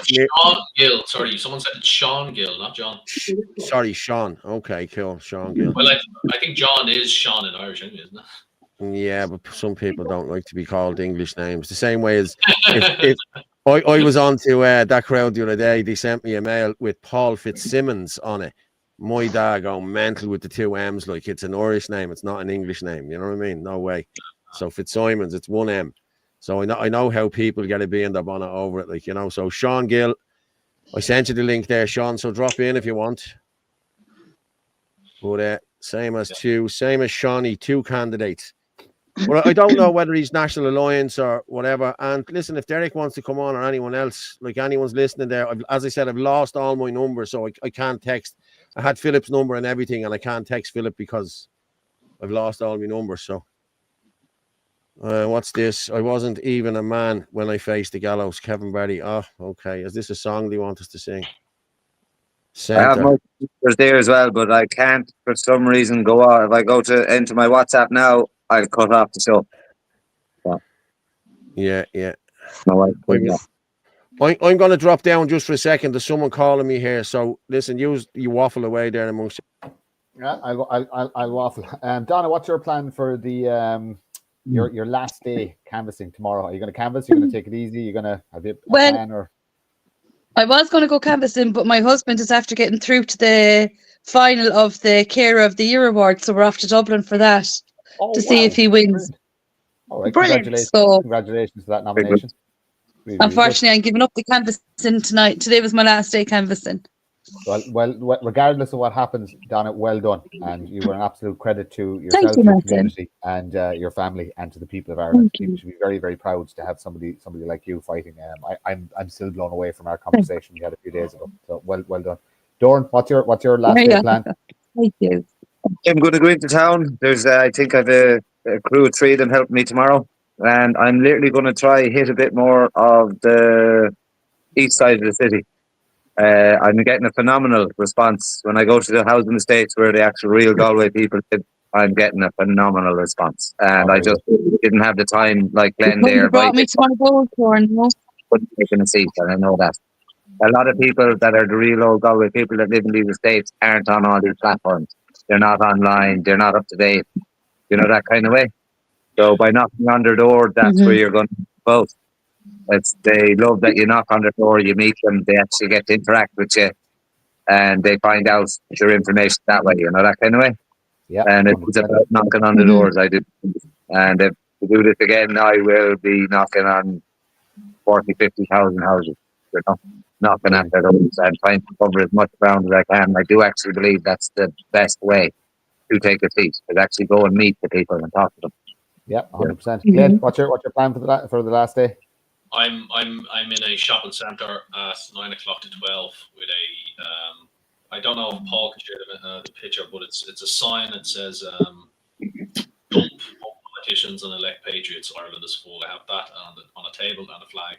Gill. Sorry, someone said Sean Gill, not John. Sorry, Sean. Okay, cool. Sean Gill. Well, I think John is Sean in Irish, anyway, isn't it? Yeah, but some people don't like to be called English names. The same way as if I was on to that crowd the other day, they sent me a mail with Paul Fitzsimmons on it. My dad going mental with the two M's, like it's an Irish name, it's not an English name. You know what I mean? No way. So Fitzsimons, it's one M. So I know how people get a B in their bonnet over it, like, you know. So Sean Gill, I sent you the link there, Sean. So drop in if you want. But same as Shawnee, two candidates. Well, I don't know whether he's National Alliance or whatever. And listen, if Derek wants to come on or anyone else, like anyone's listening there, as I said, I've lost all my numbers, so I can't text. I had Philip's number and everything, and I can't text Philip because I've lost all my numbers. So, what's this? I wasn't even a man when I faced the gallows. Kevin Barry. Oh, okay. Is this a song they want us to sing? I have my pictures there as well, but I can't for some reason go on. If I go into my WhatsApp now, I'll cut off the show. Yeah. No, I'm going to drop down just for a second. There's someone calling me here. So listen, you waffle away there amongst. Yeah, I'll waffle. Donna, what's your plan for the your last day canvassing tomorrow? Are you going to canvass? You're going to take it easy? You're going to have a plan or? I was going to go canvassing, but my husband is after getting through to the final of the Carer of the Year award, so we're off to Dublin for that to see if he wins. All right, brilliant! Congratulations for that nomination. Really, unfortunately, I'm giving up the canvassing tonight. Today was my last day canvassing. Well, regardless of what happens, Donna, well done, and you were an absolute credit to yourself, your community, and your family, and to the people of Ireland. You should be very, very proud to have somebody like you fighting. I'm still blown away from our conversation we had a few days ago. So well done, Doran. What's your last day plan? Thank you. I'm going to go into town. There's, I think, I've a crew of 3 of them helping me tomorrow, and I'm literally going to try hit a bit more of the east side of the city. I'm getting a phenomenal response when I go to the housing estates where the actual real Galway people live. I'm getting a phenomenal response, and I just didn't have the time like Glenn there. You brought me to my goal corn, couldn't take in a seat, and I know that a lot of people that are the real old Galway people that live in these estates aren't on all these platforms. They're not online. They're not up to date. You know, that kind of way. So by knocking on their door, that's where you're going to vote. They love that you knock on their door, you meet them, they actually get to interact with you, and they find out your information that way, that kind of way. Yeah. And it's about knocking on the doors, I do. And if we do this again, I will be knocking on 40, 50,000 houses, knocking at their doors and trying to cover as much ground as I can. I do actually believe that's the best way to take a seat, is actually go and meet the people and talk to them. Yeah, 100%. Glenn, what's your plan for the last day? I'm in a shopping centre at 9 o'clock to 12 with a I don't know if Paul can share the picture, but it's a sign that says dump politicians and elect patriots. Ireland is full. I have that on a table and a flag,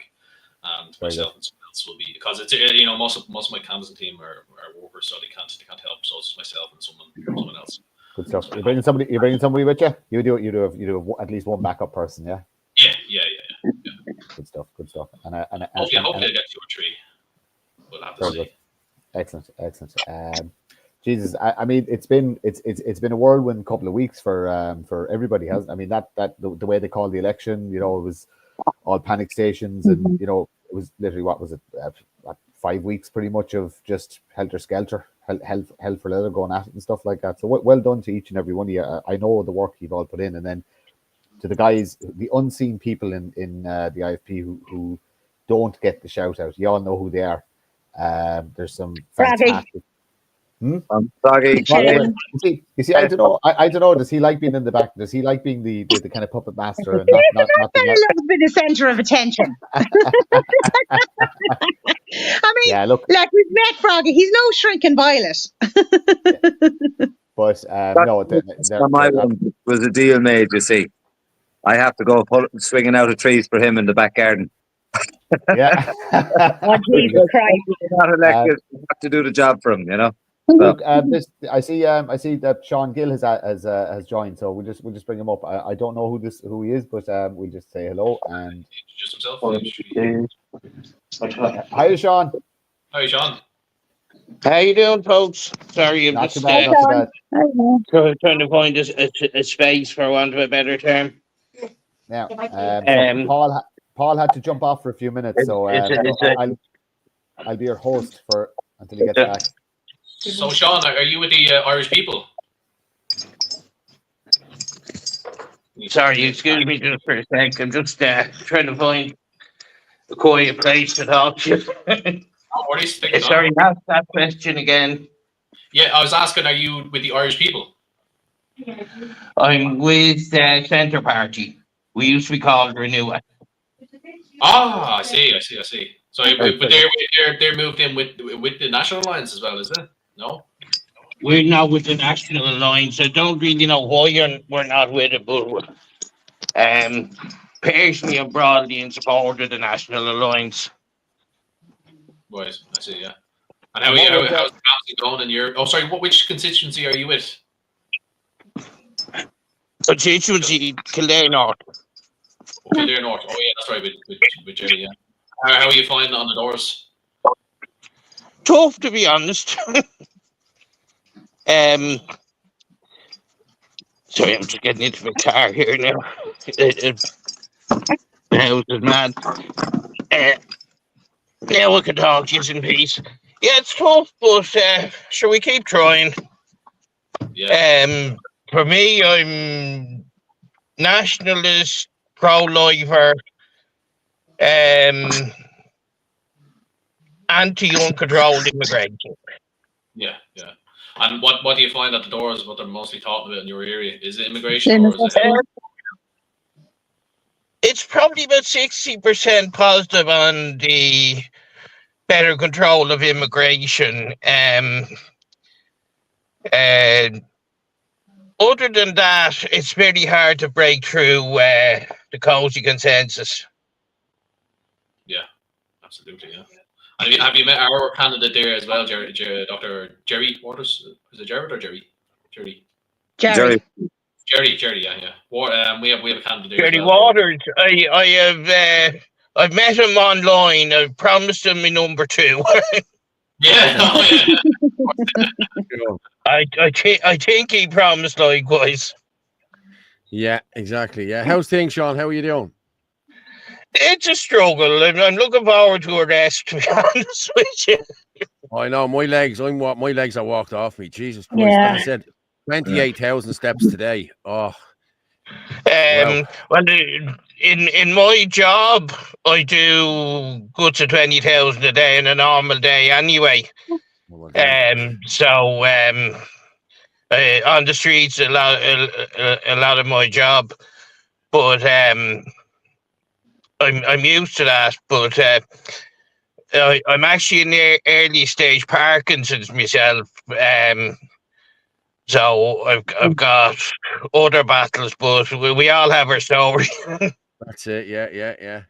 and myself and someone else will be, because it's most of my canvassing team are workers, so they can't help. So it's myself and someone else. Good stuff. You're bringing somebody with you. You do at least one backup person, yeah. Yeah. Good stuff. And hopefully I get 2 or 3. We'll have to see. Excellent. Jesus, I mean, it's been a whirlwind couple of weeks for everybody, hasn't? I mean, that the way they called the election, it was all panic stations, and it was literally, what was it, 5 weeks pretty much of just helter skelter, hell for leather going at it and stuff like that. So well done to each and every one of you. I know the work you've all put in, and then to the guys, the unseen people in the IFP who don't get the shout out. You all know who they are. There's some fantastic. Sorry. You see, I don't know. Does he like being in the back? Does he like being the kind of puppet master? And not a little bit of centre of attention. I mean, yeah, look, like, we've met Froggy. He's no shrinking violet. But my one was a deal made. You see, I have to go swinging out of trees for him in the back garden. Yeah. Oh, Jesus Christ! Not elected, you have to do the job for him, Look, I see that Sean Gill has joined, so we'll just bring him up. I don't know who he is, but we'll just say hello and introduce himself. Hi, Sean. Hi, Sean. How you doing, folks? Sorry, I'm Not just too bad. trying to find a space, for want of a better term. Now, Paul had to jump off for a few minutes, so I'll be your host until he gets back. So, Sean, are you with the Irish people? Sorry, excuse me just for a sec. I'm just trying to find a quiet place to talk to you. Sorry, ask that question again. Yeah, I was asking, are you with the Irish people? I'm with Centre Party. We used to be called Renewa. Ah, I see. So, but they're moved in with the National Alliance as well, is it? No? We're not with the National Alliance. I don't really know why we're not with it, but personally, I'm broadly in support of the National Alliance. Right, I see, yeah. And how's the council going in your... Oh, sorry, which constituency are you with? Constituency, Kildare North. Oh, Kildare North. Oh, yeah, that's right, with Jerry, yeah. How are you finding on the doors? Tough, to be honest. Sorry, I'm just getting into the car here now. The house is mad. Now we can talk to you in peace. Yeah, it's tough, but sure, we keep trying. Yeah. For me, I'm nationalist, pro-lifer, anti-uncontrolled immigration. Yeah. And what do you find at the doors, what they're mostly talking about in your area? Is it immigration or is it... It's probably about 60% positive on the better control of immigration. Other than that, it's very hard to break through the cozy consensus. Yeah, absolutely, yeah. Have you met our candidate there as well, Dr. Jerry Waters? Is it Jared or Jerry? Jerry, yeah. We have a candidate there. Jerry Waters. I've met him online. I promised him my number 2. Yeah. I think he promised likewise. Yeah, exactly. Yeah. How's things, Sean? How are you doing? It's a struggle. I'm looking forward to a rest, to be honest with you. I know my legs. My legs are walked off me. Jesus Christ! As I said, 28,000 steps today. Oh, wow. Well, in my job, I do good to 20,000 a day in a normal day, anyway. So on the streets, a lot of my job, but I'm used to that. But I'm actually in the early stage Parkinson's myself. So I've got other battles, but we all have our story. That's it. Yeah.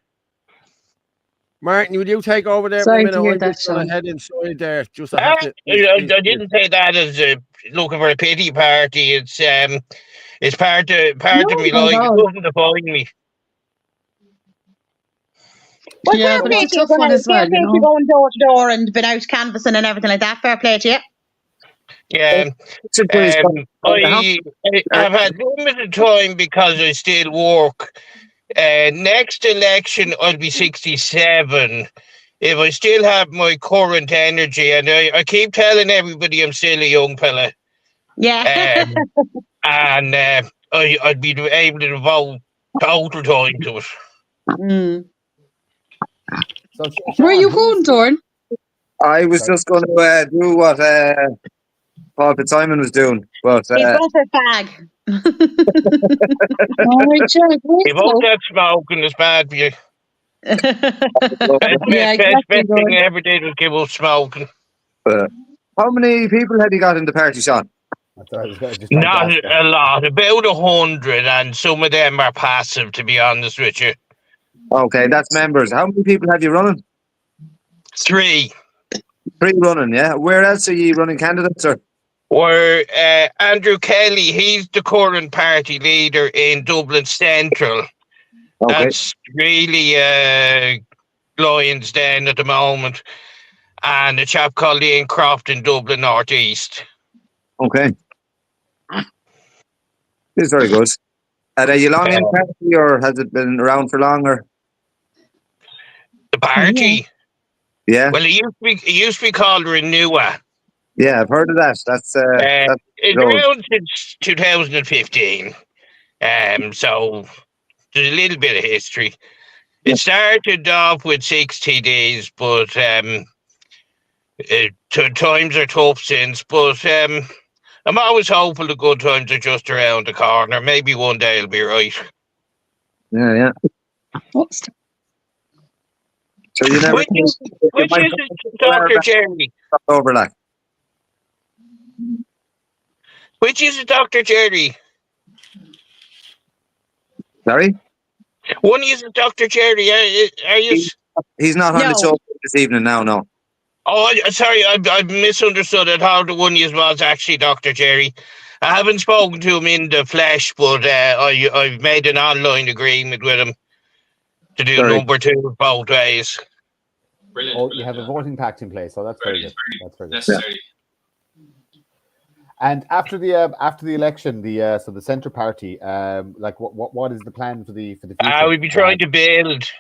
Martin, would you take over there? Sorry for a to minute? hear that, Sean. Head inside there. Just I didn't say that as looking for a pity party. It's part of me life. It doesn't define me. Well, Yeah, fair but play it's a to you. tough one as well, Fair play to you going door to door and been out canvassing and everything like that. Fair play to you. Yeah, I've had limited time because I still work. Next election, I'll be 67. If I still have my current energy, and I keep telling everybody I'm still a young fella. Yeah. And I'd be able to devote total time to it. Mm. So, where are you going, Dorn? I was just going to do what Paul Fitzsimon was doing, but He's going for a fag. He won't get smoking, it's bad for you. Yeah, Best exactly. thing I ever did was give up smoking. how many people have you got in the party, Sean? Not a lot, about 100, and some of them are passive, to be honest with you. Okay, that's members. How many people have you running? 3. 3 running, yeah. Where else are you running candidates, or? Where Andrew Kelly, he's the current party leader in Dublin Central. Okay. That's really Lions Den at the moment. And a chap called Ian Croft in Dublin North East. Okay. It's very good. Are you long in the party, or has it been around for longer? The party? Yeah. Well, it used to be called Renua. Yeah, I've heard of that. That's it's around since 2015. So there's a little bit of history. It started off with 60 days, but times are tough since. But I'm always hopeful the good times are just around the corner. Maybe one day it'll be right. Yeah. So you never. Which is it, Dr. Jerry? Overlap. Which is it, Dr. Jerry? Sorry? One is Dr. Jerry. Are you? He's not on the show this evening now, no. Oh, sorry, I misunderstood it. How the one was actually Dr. Jerry. I haven't spoken to him in the flesh, but I've made an online agreement with him to do number 2 both ways. Brilliant. Oh, you have a voting pact in place, so that's very good. That's very good. Necessary. And after the election, the Centre Party, like what is the plan for the future? We'll be trying to visit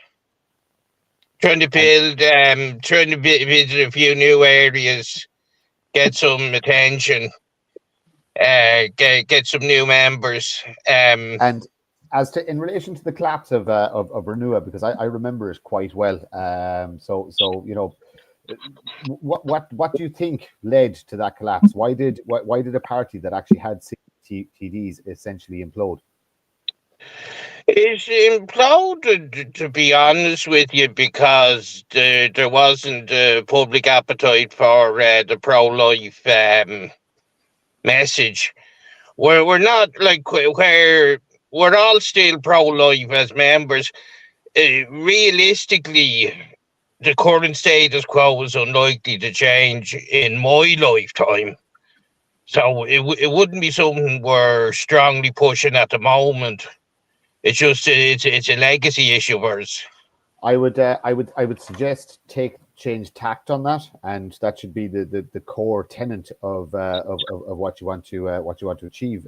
a few new areas, get some attention, get some new members. And as to in relation to the collapse of Renua, because I remember it quite well. So you know, what do you think led to that collapse? Why did a party that actually had TDs essentially implode? It's imploded, to be honest with you, because there wasn't public appetite for the pro-life message. We're not like where we're all still pro-life as members. Realistically, the current status quo is unlikely to change in my lifetime. So it wouldn't be something we're strongly pushing at the moment. It's just it's a legacy issue for us. I would suggest change tact on that, and that should be the core tenet of what you want to achieve.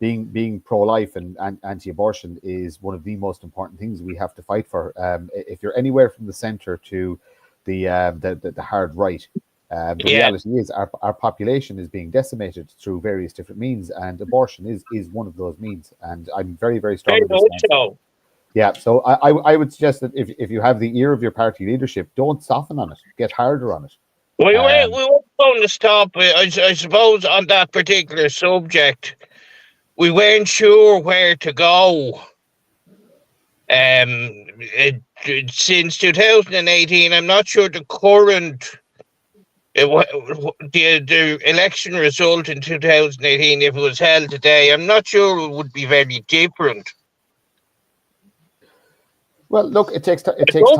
being pro-life and anti-abortion is one of the most important things we have to fight for. If you're anywhere from the centre to the hard right, the reality is our population is being decimated through various different means, and abortion is one of those means. And I'm very, very strong. Yeah, so I would suggest that if you have the ear of your party leadership, don't soften on it. Get harder on it. We weren't going to stop. I suppose on that particular subject, we weren't sure where to go. Since 2018, I'm not sure the current the election result in 2018, if it was held today, I'm not sure it would be very different. Well, look, it takes time. It takes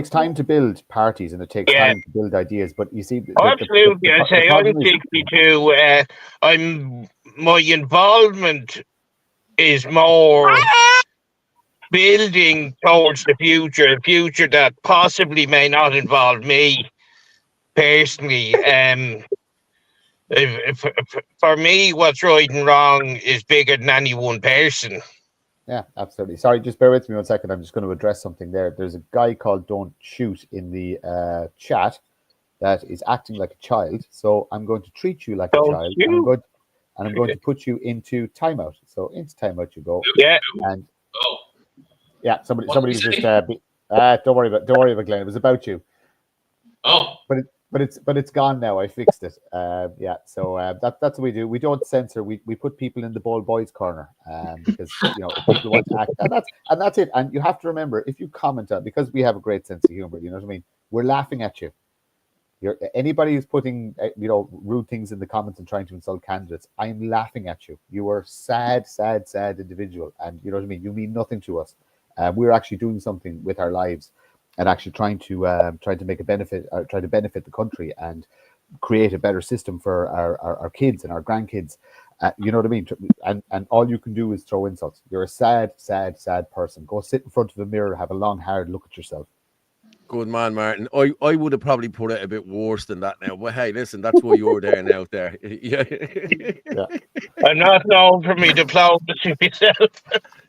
time to build parties, and it takes time to build ideas. But you see, absolutely, I say I'm 62. My involvement is more building towards the future, a future that possibly may not involve me personally. For me, what's right and wrong is bigger than any one person. Yeah, absolutely. Sorry, just bear with me 1 second. I'm just going to address something there. There's a guy called Don't Shoot in the chat that is acting like a child. So I'm going to treat you like a child. And I'm going to put you into timeout. So into timeout you go. Yeah. And somebody was just don't worry about Glenn. It was about you. Oh. But it's gone now. I fixed it. So that's what we do. We don't censor. We put people in the bold boys corner because if people want to act, and that's it. And you have to remember, if you comment on, because we have a great sense of humor, you know what I mean. We're laughing at you. Anybody who's putting rude things in the comments and trying to insult candidates, I'm laughing at you. You are sad individual, and you know what I mean. You mean nothing to us. We're actually doing something with our lives, and actually trying to make a benefit, try to benefit the country and create a better system for our kids and our grandkids. You know what I mean? And all you can do is throw insults. You're a sad person. Go sit in front of a mirror, have a long, hard look at yourself. Good man, Martin. I would have probably put it a bit worse than that now. But hey, listen, that's why you're there and out there. Yeah. I'm not known for me diplomacy myself.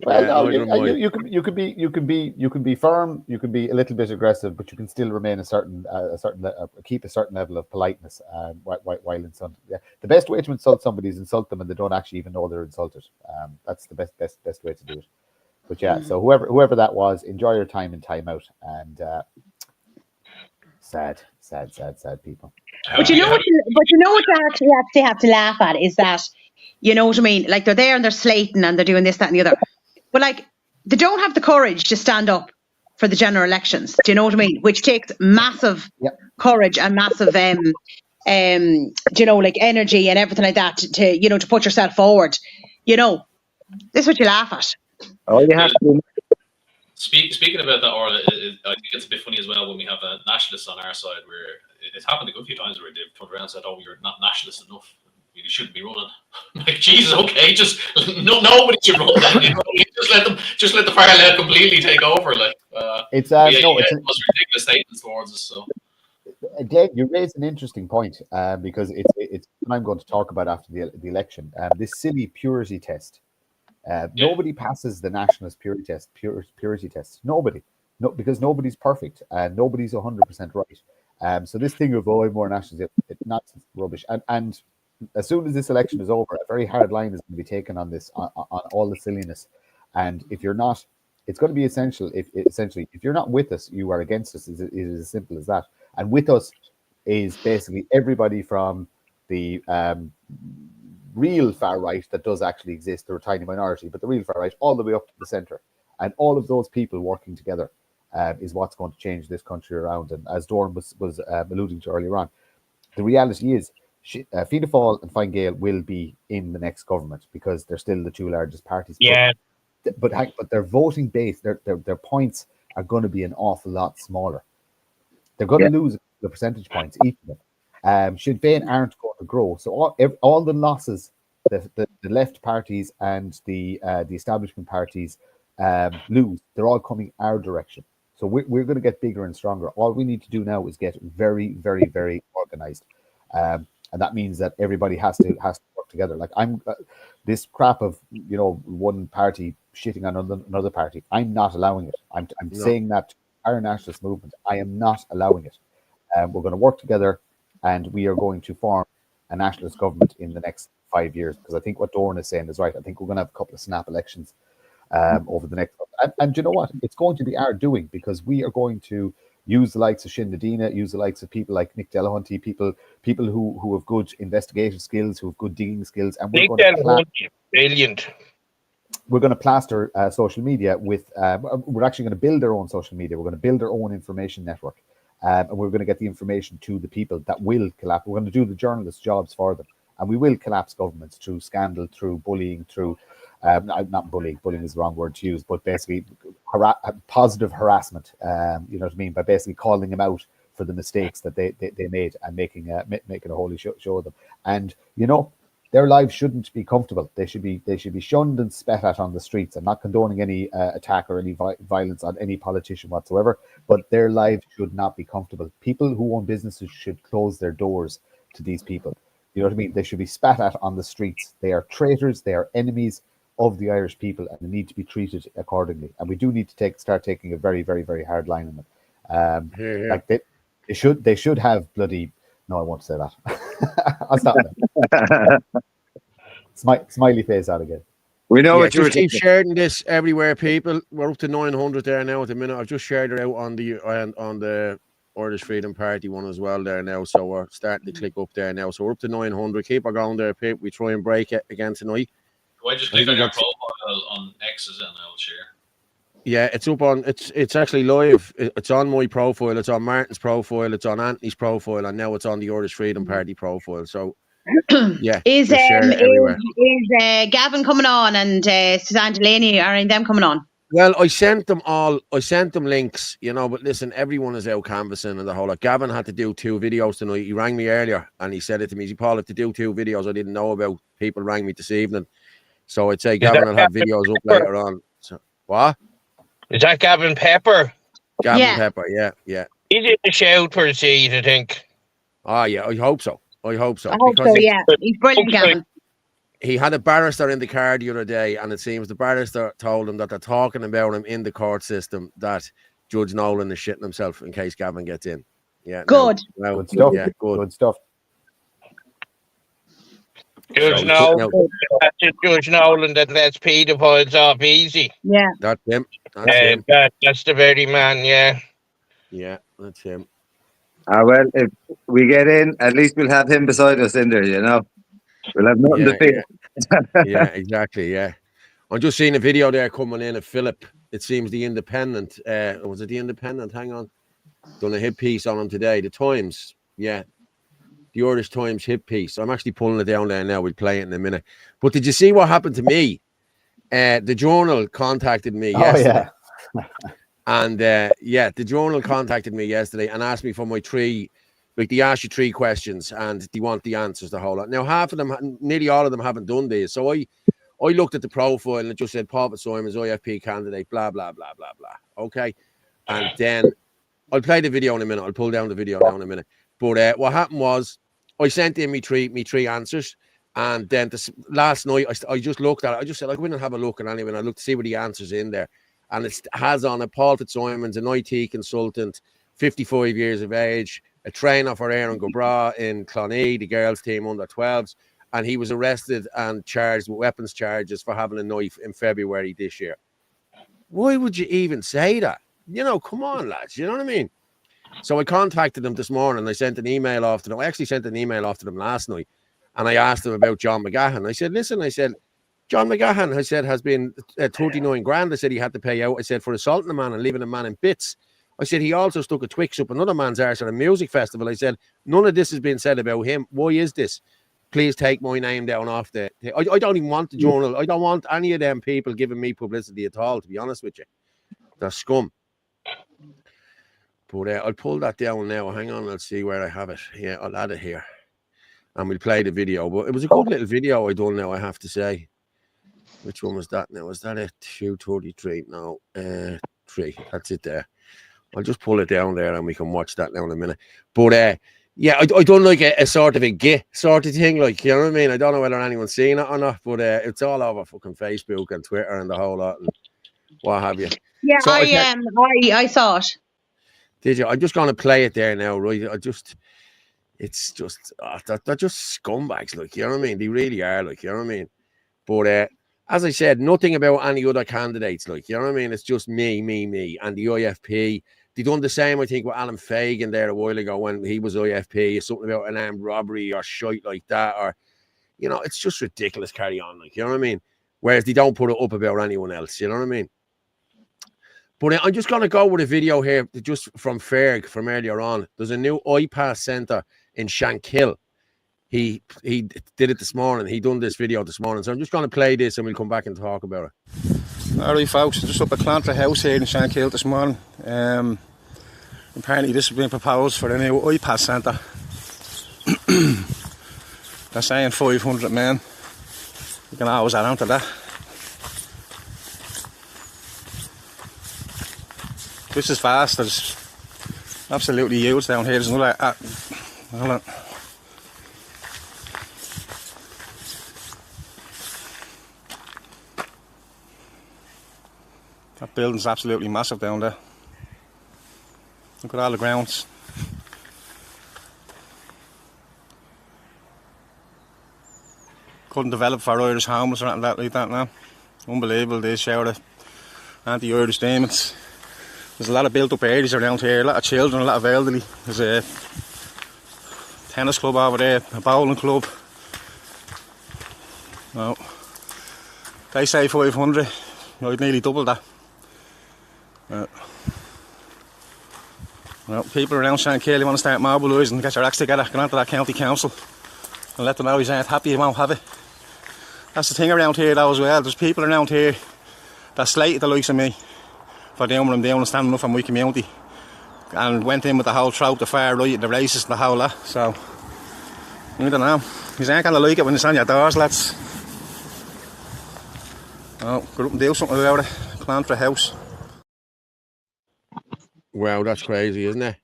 Well, you can be firm. You can be a little bit aggressive, but you can still remain keep a certain level of politeness while insulting. Yeah. The best way to insult somebody is insult them and they don't actually even know they're insulted. That's the best way to do it. But yeah, so whoever that was, enjoy your time in timeout, and sad people. But you know what you actually have to laugh at is that, you know what I mean? Like, they're there and they're slating and they're doing this, that, and the other. But like, they don't have the courage to stand up for the general elections. Do you know what I mean? Which takes massive courage and massive energy and everything like that to put yourself forward. This is what you laugh at. Oh, you have to. Speaking about that, Orla, I think it's a bit funny as well when we have a nationalist on our side, where it's happened a good few times where they've turned around and said, "Oh, you're not nationalist enough. You shouldn't be running." Like, Jesus, okay, just nobody should run then. Just let the far left completely take over. Like, it's most ridiculous statements towards us. So. Glenn, you raised an interesting point because it's what I'm going to talk about after the election. This silly purity test. Nobody passes the nationalist purity test. Nobody. No, because nobody's perfect and nobody's 100% right. So this thing of I'm more nationalist, it's not rubbish. And as soon as this election is over, a very hard line is going to be taken on this, on all the silliness. And if you're not, it's going to be essential. Essentially, if you're not with us, you are against us. It is as simple as that. And with us is basically everybody from the real far right that does actually exist. They're a tiny minority, but the real far right, all the way up to the centre, and all of those people working together is what's going to change this country around. And as Doran was alluding to earlier on, the reality is Fianna Fáil and Fine Gael will be in the next government because they're still the two largest parties. Yeah, but their voting base, their points are going to be an awful lot smaller. They're going to lose the percentage points, each of them. Sinn Féin aren't going to grow, so all the losses the left parties and the establishment parties lose, they're all coming our direction. So we're going to get bigger and stronger. All we need to do now is get very, very, very organised, and that means that everybody has to work together. Like this crap of one party shitting on another party. I'm not allowing it. I'm saying that to our nationalist movement. I am not allowing it. We're going to work together, and we are going to form a nationalist government in the next 5 years. Because I think what Doran is saying is right. I think we're going to have a couple of snap elections over the next. And you know what? It's going to be our doing, because we are going to use the likes of Shin Nadina, use the likes of people like Nick Delahunty, people who have good investigative skills, who have good digging skills, and we're going to brilliant. We're going to plaster social media with. We're actually going to build our own social media. We're going to build our own information network, and we're going to get the information to the people that will collapse. We're going to do the journalists' jobs for them, and we will collapse governments through scandal, through bullying, through. Not bullying. Bullying is the wrong word to use, but basically positive harassment. You know what I mean? By basically calling them out for the mistakes that they made and making a holy show of them. And their lives shouldn't be comfortable. They should be shunned and spat at on the streets. I'm not condoning any attack or any violence on any politician whatsoever, but their lives should not be comfortable. People who own businesses should close their doors to these people. You know what I mean? They should be spat at on the streets. They are traitors. They are enemies of the Irish people, and they need to be treated accordingly. And we do need to start taking a very, very, very hard line on them. Like they should have bloody. No, I won't say that. I'll stop that. Smiley face out again. We know what you're keep sharing this everywhere, people. We're up to 900 there now at the minute. I've just shared it out on the Irish Freedom Party one as well there now. So we're starting to click up there now. So we're up to 900. Keep on going there, people. We try and break it again tonight. Do I just click on your profile on X, is it, and I'll share? Yeah, it's up on. It's actually live. It's on my profile. It's on Martin's profile. It's on Anthony's profile, and now it's on the Irish Freedom Party profile. So yeah, is Gavin coming on and Suzanne Delaney, are them coming on? Well, I sent them links, but listen, everyone is out canvassing and the whole lot. Gavin had to do 2 videos tonight. He rang me earlier and he said it to me. He said, Paul, if to do 2 videos I didn't know about, people rang me this evening. So I'd say Gavin will have videos up later on. So, what? Is that Gavin Pepper? Gavin Pepper, yeah. He's in the shout for a seat, I think. Oh, yeah, I hope so. I hope so, yeah. He's brilliant, Gavin. He had a barrister in the car the other day, and it seems the barrister told him that they're talking about him in the court system, that Judge Nolan is shitting himself in case Gavin gets in. Yeah, good. Good stuff. Yeah, good stuff. Judge Nolan that lets paedophiles off easy. Yeah. That's him. That's the very man, yeah. Yeah, that's him. Well, if we get in, at least we'll have him beside us in there, We'll have nothing to fear. Yeah, exactly, yeah. I'm just seeing a video there coming in of Philip. It seems the Independent, was it the Independent? Hang on. Done a hit piece on him today. The Times, yeah. The Irish Times hit piece. I'm actually pulling it down there now. We'll play it in a minute. But did you see what happened to me? The Journal contacted me yesterday. Yeah. And the Journal contacted me yesterday and asked me for my 3, like they ask you 3 questions and they want the answers, the whole lot. Now, half of them, nearly all of them haven't done this. So I looked at the profile and it just said Paul Fitzsimons, IFP candidate, blah, blah, blah, blah, blah. Okay. And then I'll play the video in a minute. I'll pull down the video now in a minute. But what happened was I sent in me three answers. And then last night, I just looked at it. I just said, I went and have a look. And anyway, I looked to see what the answers in there. And it has on it Paul Fitzsimons, an IT consultant, 55 years of age, a trainer for Aaron Gobra in Clonee, the girls' team under 12s. And he was arrested and charged with weapons charges for having a knife in February this year. Why would you even say that? Come on, lads. You know what I mean? So I contacted them this morning. I sent an email off to them. I actually sent an email off to them last night. And I asked them about John McGahan. I said, listen, John McGahan, has been 39 grand. I said he had to pay out. I said, for assaulting a man and leaving a man in bits. I said, he also stuck a Twix up another man's arse at a music festival. I said, none of this has been said about him. Why is this? Please take my name down off the... I don't even want the Journal. I don't want any of them people giving me publicity at all, to be honest with you. They're scum. But I'll pull that down now. Hang on, let's see where I have it. Yeah, I'll add it here. And we'll play the video. But it was a good little video I done now, I have to say. Which one was that now? Was that a 233? No, 3. That's it there. I'll just pull it down there and we can watch that now in a minute. But Yeah, I don't like a sort of a gay sort of thing, like, you know what I mean? I don't know whether anyone's seen it or not, but it's all over fucking Facebook and Twitter and the whole lot and what have you. Yeah, So I saw it. Did you? I'm just going to play it there now, right? It's just, they're just scumbags, like, you know what I mean? They really are, like, you know what I mean? But as I said, nothing about any other candidates, like, you know what I mean? It's just me, and the IFP. They done the same, I think, with Alan Fagan there a while ago when he was IFP, something about an armed robbery or shite like that, or, you know, it's just ridiculous carry on, like, you know what I mean? Whereas they don't put it up about anyone else, you know what I mean? But I'm just going to go with a video here, just from Ferg, from earlier on. There's a new iPass centre in Shankill. He did it this morning. He done this video this morning. So I'm just going to play this and we'll come back and talk about it. All right, folks, just up at Clantra House here in Shankill this morning. Apparently this has been proposed for the new iPass centre. They're saying 500 men. You can always add on to that. This is fast. There's absolutely huge down here. There's another. Hold on. That building's absolutely massive down there. Look at all the grounds. Couldn't develop for Irish homeless or anything like that now. Unbelievable, they show the anti-Irish demons. There's a lot of built up areas around here, a lot of children, a lot of elderly. There's a tennis club over there, a bowling club. No. They say 500, I'd nearly double that. Well, people around Shankill want to start mobilising and get your acts together, go on to that county council and let them know he's ain't happy, he won't have it. That's the thing around here though as well, there's people around here that slated the likes of me for doing what I'm doing and standing up for my community and went in with the whole trope, the far right and the racist and the whole lot, so I don't know, you ain't gonna like it when it's on your doors, lads. Oh, go up and do something about it, Clantra House. Wow, that's crazy, isn't it?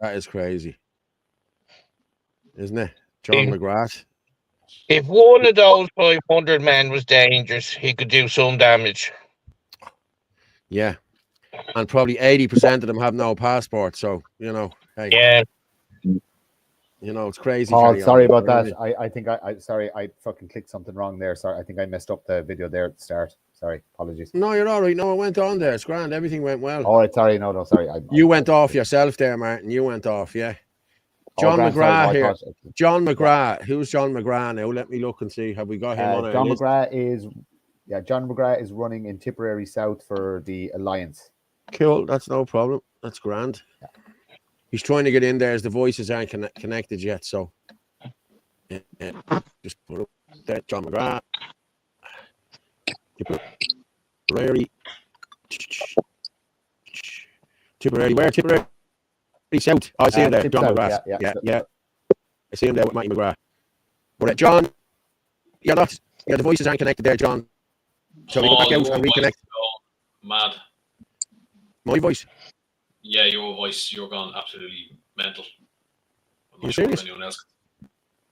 That is crazy. Isn't it? John McGrath. If one of those 500 men was dangerous, he could do some damage. Yeah. And probably 80% of them have no passport, so, you know, hey. Yeah. You know, it's crazy. Oh, sorry about that. I think sorry, I fucking clicked something wrong there. Sorry, I think I messed up the video there at the start. Sorry, apologies. No, you're all right. No, it went on there. It's grand. Everything went well. All right, sorry. No, sorry. You went off yourself there, Martin. You went off, yeah. John McGrath here. John McGrath. Who's John McGrath now? Let me look and see. Have we got him on our John list? John McGrath is running in Tipperary South for the Alliance. Cool. That's no problem. That's grand. Yeah. He's trying to get in there as the voices aren't connected yet, so yeah. Just put up there, John McGrath. Tipperary. Where? Tipperary South. Oh, I see him there, John McGrath. Yeah. I see him there with Matty McGrath. But John, you're not. Yeah, the voices aren't connected there, John. So we go back out and reconnect. Mad. My voice. Yeah, your voice, you're gone absolutely mental. I'm not sure if anyone else.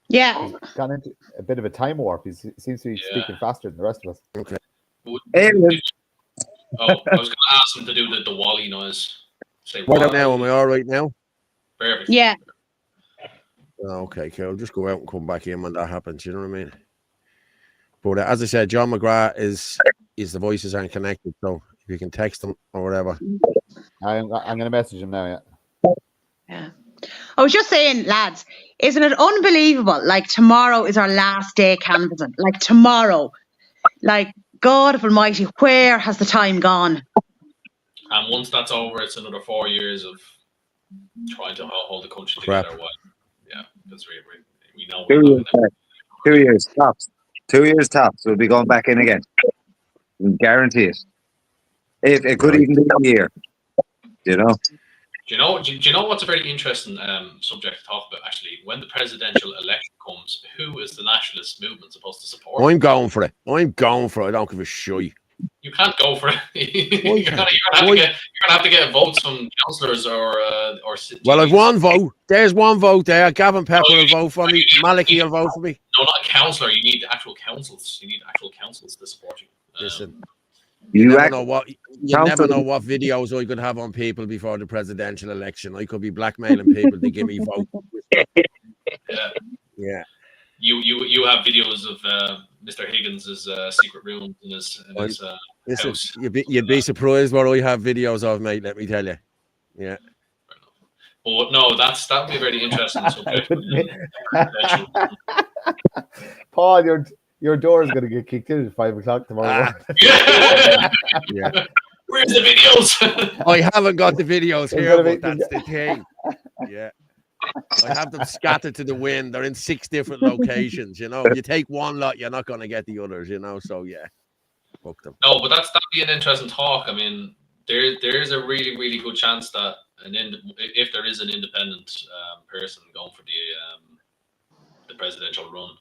Yeah. He's gone into a bit of a time warp. He seems to be speaking faster than the rest of us. Okay. I was going to ask him to do the Wally noise. Say what about now? Am I all right now? Perfect. Yeah. Okay, cool. Just go out and come back in when that happens. You know what I mean? But as I said, John McGrath is the voices aren't connected, so if you can text him or whatever. I'm going to message him now. Yeah. I was just saying, lads, isn't it unbelievable? Like tomorrow is our last day canvassing. Like tomorrow, like God Almighty, where has the time gone? And once that's over, it's another 4 years of trying to hold the country together. Yeah, because we know. 2 years tops. 2 years tops. We'll be going back in again. We guarantee it. If it could even be a year, you know. Do you know what's a very interesting subject to talk about? Actually, when the presidential election comes, who is the nationalist movement supposed to support? I'm going for it. I don't give a shit. You can't go for it. You're gonna have to get votes from councillors or. Well, I've one vote. There's one vote there. Gavin Pepper will vote for me. Malachy will vote for me. No, not a councillor. You need actual councils. You need actual councils to support you. Listen, you never know what videos I could have on people before the presidential election. I could be blackmailing people to give me vote. Yeah. You have videos of Mr. Higgins' secret rooms in his house. You'd be surprised what I have videos of, mate. Let me tell you. Yeah. But no, that would be a very interesting subject. Paul, your door is going to get kicked in at 5 o'clock tomorrow. Yeah. Where's the videos? I haven't got the videos here, but that's the thing. Yeah. I have them scattered to the wind. They're in 6 different locations. You know, you take one lot, you're not going to get the others. You know, so yeah, fuck them. No, but that'd be an interesting talk. I mean, there is a really, really good chance that if there is an independent person going for the presidential run,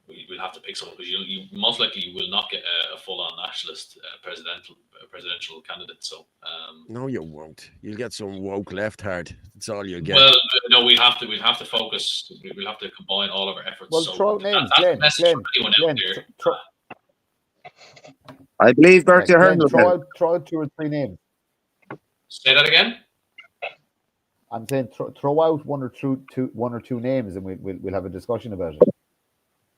we'll have to pick someone, because you most likely will not get a full-on nationalist presidential candidate. So no, you won't. You'll get some woke left-hard. That's all you get. Well, no, we'll have to focus. We'll have to combine all of our efforts. Well, so throw names, Glenn. I believe Bertie Ahern. Throw out 2 or 3 names. Say that again. I'm saying throw out one or two names, and we'll have a discussion about it.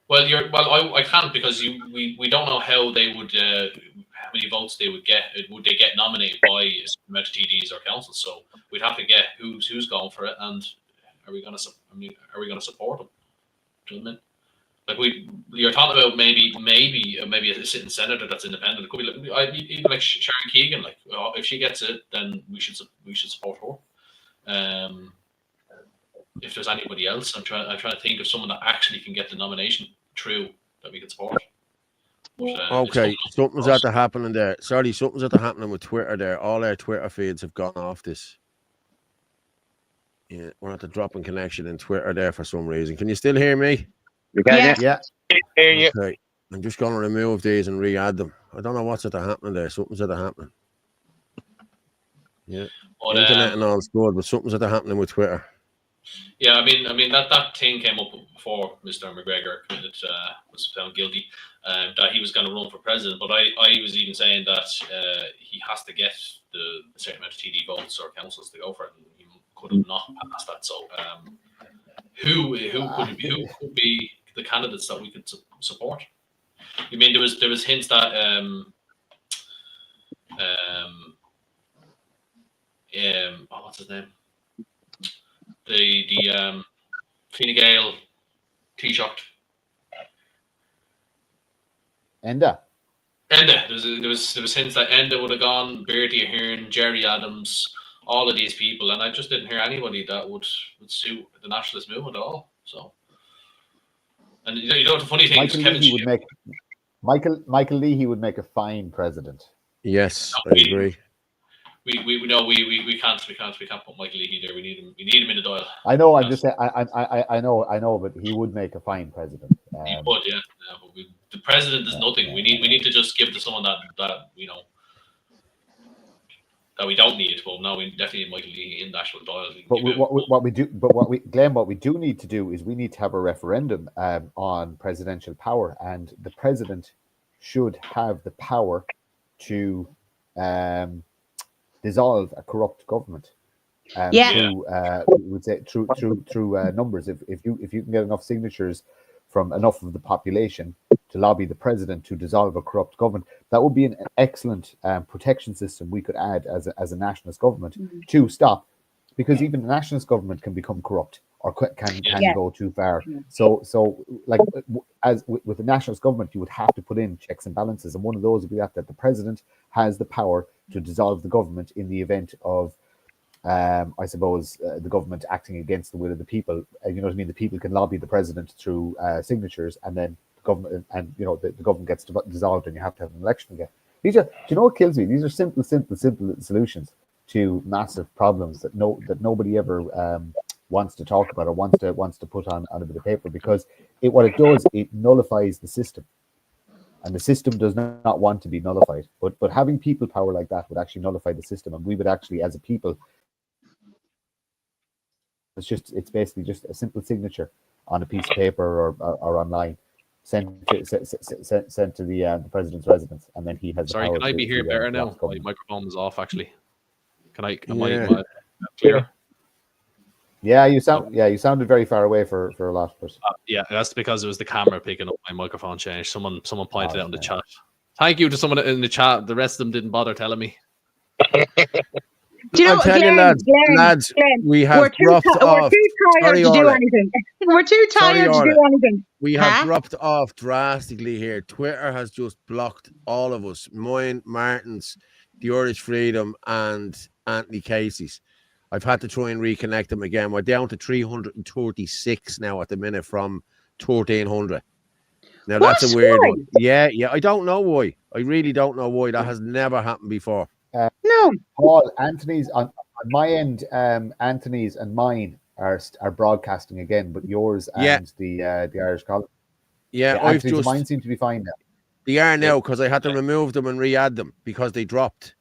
Well, I can't, because we don't know how they would how many votes they would get. Would they get nominated by a certain amount of TDs or councils? So we'd have to get who's going for it, and are we going to support them? Do you know what I mean? Like you're talking about maybe a sitting senator that's independent. It could be even like Sharon Keegan. Like, if she gets it, then we should support her. If there's anybody else, I'm trying to think of someone that actually can get the nomination through that we can support. But, okay, something's at the happening there. Sorry, something's at the happening with Twitter there. All our Twitter feeds have gone off this. Yeah, we're at the dropping connection in Twitter there for some reason. Can you still hear me? You can, yeah. Hear you. Okay, I'm just going to remove these and re-add them. I don't know what's at the happening there. Something's at the happening. Yeah, but, internet and all's good, but something's at the happening with Twitter. Yeah, I mean that thing came up before Mr. McGregor was found guilty, that he was going to run for president. But I was even saying that he has to get the certain amount of TD votes or councils to go for it, and he could have not passed that. So who could be the candidates that we could support? I mean, there was hints that what's his name? The Fine Gael Taoiseach. Enda. There was hints that Enda would have gone, Bertie Ahern, Jerry Adams, all of these people, and I just didn't hear anybody that would suit the nationalist movement at all. So, and you know the funny thing is, Michael Leahy would make a fine president. Yes, I agree. We can't put Michael Leahy there. We need him in the dial. I know. I'm just saying. I know, but he would make a fine president. He would, yeah. But the president is nothing. We need to just give it to someone that that we don't need. But now we definitely need Michael Leahy in national dial. What we do need to do is we need to have a referendum on presidential power, and the president should have the power to dissolve a corrupt government. Through numbers. If you can get enough signatures from enough of the population to lobby the president to dissolve a corrupt government, that would be an excellent protection system we could add as a nationalist government to stop, because even the nationalist government can become corrupt or can go too far. So like as with the nationalist government, you would have to put in checks and balances, and one of those would be that the president has the power to dissolve the government in the event of I suppose the government acting against the will of the people. You know what I mean? The people can lobby the president through signatures, and then the government, and the government gets dissolved, and you have to have an election again. Do you know what kills me? These are simple solutions to massive problems that nobody ever wants to talk about or wants to put on a bit of paper, because what it does, it nullifies the system. And the system does not want to be nullified. But having people power like that would actually nullify the system, and we would actually, as a people, it's basically just a simple signature on a piece of paper or online, sent to the president's residence, and then he has. Sorry, the power can I be here better now? My microphone was off actually. Can I? Am I clear? Yeah, you sounded very far away for a lot. Yeah, that's because it was the camera picking up my microphone change. Someone pointed out in the chat. Thank you to someone in the chat. The rest of them didn't bother telling me. Do you know, lads, we have dropped off. We're too tired to do anything. We're too tired to do anything. We have dropped off drastically here. Twitter has just blocked all of us. Mine, Martin's, the Irish Freedom, and Anthony Casey's. I've had to try and reconnect them again. We're down to 336 now at the minute from 1,300. Now that's a weird one. Yeah. I don't know why. I really don't know why. That has never happened before. No, Paul, Anthony's on my end. Anthony's and mine are broadcasting again, but yours and the Irish column. Yeah, Anthony's mine seem to be fine now. They are now because I had to remove them and re-add them because they dropped.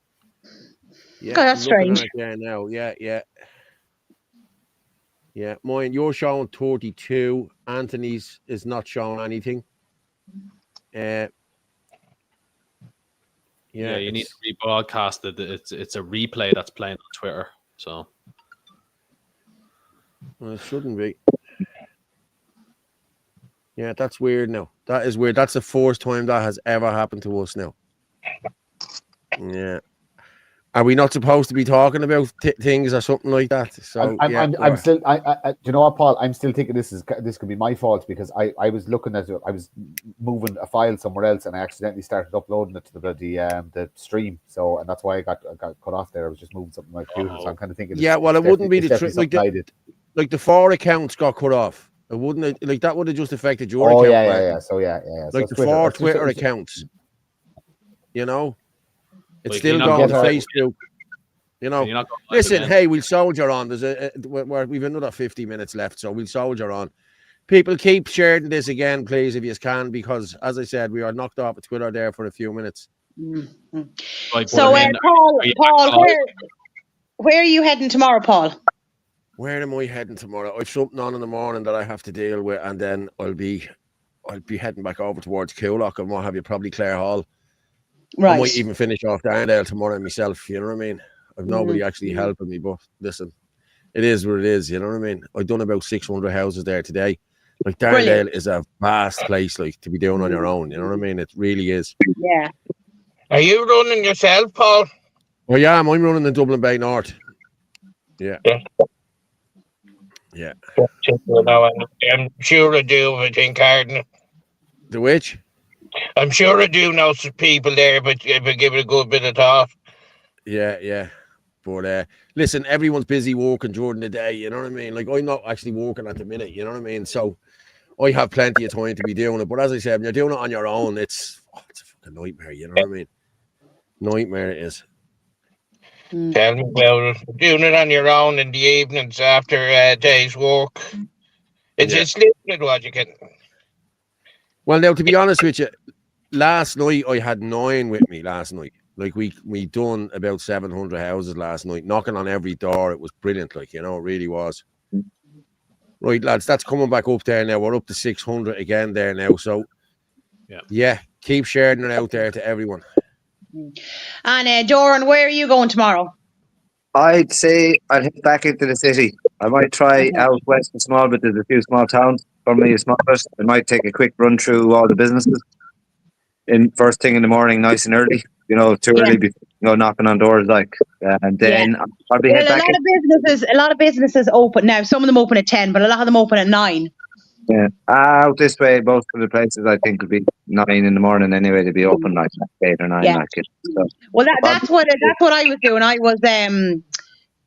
Yeah, oh, that's strange. There now, yeah. Mine, you're showing 32. Anthony's is not showing anything. Yeah, you need to rebroadcast it. It's a replay that's playing on Twitter. So well, it shouldn't be. Yeah, that's weird now. That is weird. That's the first time that has ever happened to us now. Yeah. Are we not supposed to be talking about things or something like that? So I'm still. Do you know what, Paul? I'm still thinking this could be my fault because I was looking at it. I was moving a file somewhere else and I accidentally started uploading it to the stream. So and that's why I got cut off there. I was just moving something on my computer. So I'm kind of thinking. Yeah, well, it wouldn't be the trick. Like the 4 accounts got cut off. It wouldn't like that would have just affected your account. Yeah. So yeah. Like so the 4 Twitter accounts. You know. It's still going to Facebook, you know. Listen, hey, we'll soldier on. We've another 50 minutes left, so we'll soldier on. People keep sharing this again, please, if you can, because as I said, we are knocked off of Twitter there for a few minutes. Mm-hmm. So, Paul, where are you heading tomorrow, Paul? Where am I heading tomorrow? I've something on in the morning that I have to deal with, and then I'll be heading back over towards Coolock and what have you, probably Clare Hall. Right. I might even finish off Darndale tomorrow myself, you know what I mean? I've nobody actually helping me, but listen, it is what it is, you know what I mean? I've done about 600 houses there today. Like Darndale is a vast place, like to be doing on your own, you know what I mean? It really is. Yeah. Are you running yourself, Paul? Oh yeah, I'm running the Dublin Bay North. Yeah. I'm sure I do, I think, Arden. The which? I'm sure I do know some people there, but give it a good bit of thought. Yeah. But listen, everyone's busy working during the day, you know what I mean? Like, I'm not actually working at the minute, you know what I mean? So I have plenty of time to be doing it. But as I said, when you're doing it on your own, it's a fucking nightmare, you know what I mean? Nightmare it is. Tell me about it. Doing it on your own in the evenings after a day's work. It's limited what you can. Well, now, to be honest with you, last night I had 9 with me last night. Like, we done about 700 houses last night, knocking on every door. It was brilliant, like, you know, it really was. Right, lads, that's coming back up there now. We're up to 600 again there now. So, yeah, keep sharing it out there to everyone. And Doran, where are you going tomorrow? I'd say I'll head back into the city. I might try out west and small, but there's a few small towns for me. I might take a quick run through all the businesses in first thing in the morning, nice and early. You know, too early before go knocking on doors, like, and then I'll probably head back. A lot of businesses open now. Some of them open at 10, but a lot of them open at 9. Yeah, out this way, most of the places I think would be 9 in the morning anyway. They'd be open like 8 or 9. Like it. So, well, that's what I was doing. I was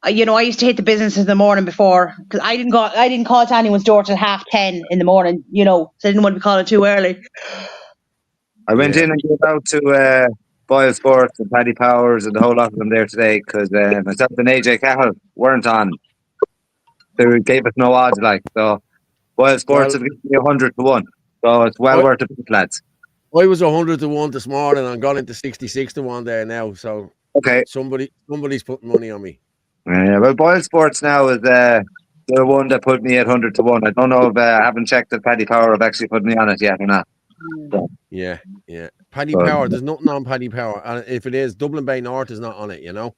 you know, I used to hit the businesses in the morning before because I didn't call to anyone's door till 10:30 in the morning. You know, so I didn't want to be calling too early. I went in and gave out to Boyle Sports and Paddy Powers and the whole lot of them there today because myself and AJ Cahill weren't on. They gave us no odds, like, so Boyle Sports have given me 100 to 1, so it's well worth it, lads. I was 100 to 1 this morning and got into 66 to 1 there now. So okay, somebody's putting money on me. Yeah, well, Boyle Sports now is the one that put me at 100 to 1. I don't know if I haven't checked if Paddy Power have actually put me on it yet or not. So. Yeah. Paddy Power, there's nothing on Paddy Power. And if it is, Dublin Bay North is not on it, you know?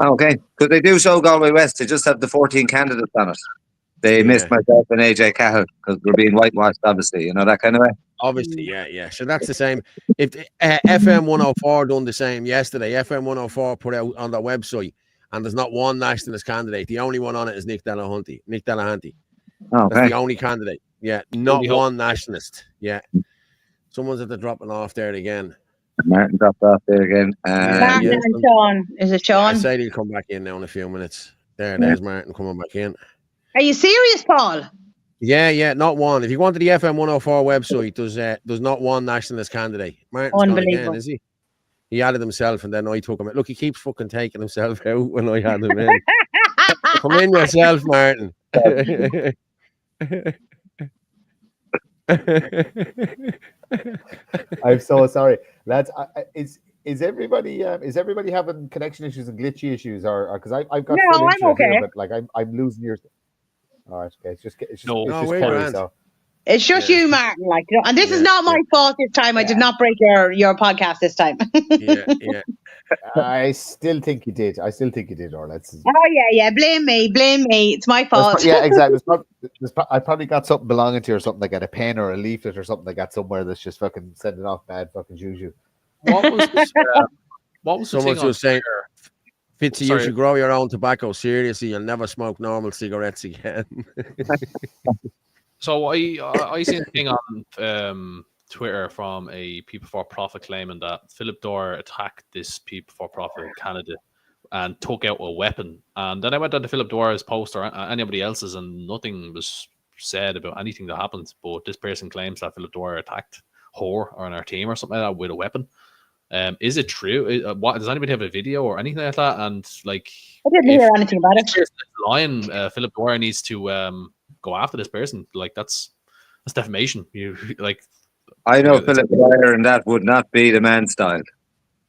Okay, because they do show Galway West. They just have the 14 candidates on it. They missed myself and AJ Cahill because we're being whitewashed, obviously, you know, that kind of way. Obviously, yeah. So that's the same. If FM 104 done the same yesterday, FM 104 put out on their website, and there's not one nationalist candidate. The only one on it is Nick Delahanty. Okay. That's the only candidate. Yeah, not one nationalist. Yeah. Someone's at the dropping off there again. Martin dropped off there again. Martin and Sean. Is it Sean? I say he'll come back in now in a few minutes. There's Martin coming back in. Are you serious, Paul? Yeah, not one. If you go onto the FM 104 website, there's not one nationalist candidate. Martin's gone again, is he? He added himself, and then I took him. Look, he keeps fucking taking himself out when I had him in. Come in yourself, Martin. I'm so sorry, lads. Is everybody having connection issues and glitchy issues, or because I've got full I'm okay. here, but like I'm losing yours. All right, okay. It's just Kerry, so. It's just you, Martin. Like, you know, and this is not my fault this time. I did not break your podcast this time. yeah. I still think you did. Orla. Oh yeah. Blame me. It's my fault. Yeah, exactly. I probably got something belonging to you or something. Like a pen or a leaflet or something I got somewhere that's just fucking sending off bad fucking juju. What was this? What was someone was saying? Fitzy, Sorry. you should grow your own tobacco. Seriously, you'll never smoke normal cigarettes again. So I seen a thing on Twitter from a People for Profit claiming that Philip Dore attacked this People for Profit candidate and took out a weapon. And then I went on to Philip Dore's post or anybody else's, and nothing was said about anything that happened. But this person claims that Philip Dore attacked her or on our team or something like that with a weapon. Is it true? Does anybody have a video or anything like that? And like, I didn't hear anything about it. Lying, Philip Dore needs to go after this person. Like that's defamation. You like. I know Philip Dwyer, and that would not be the man style.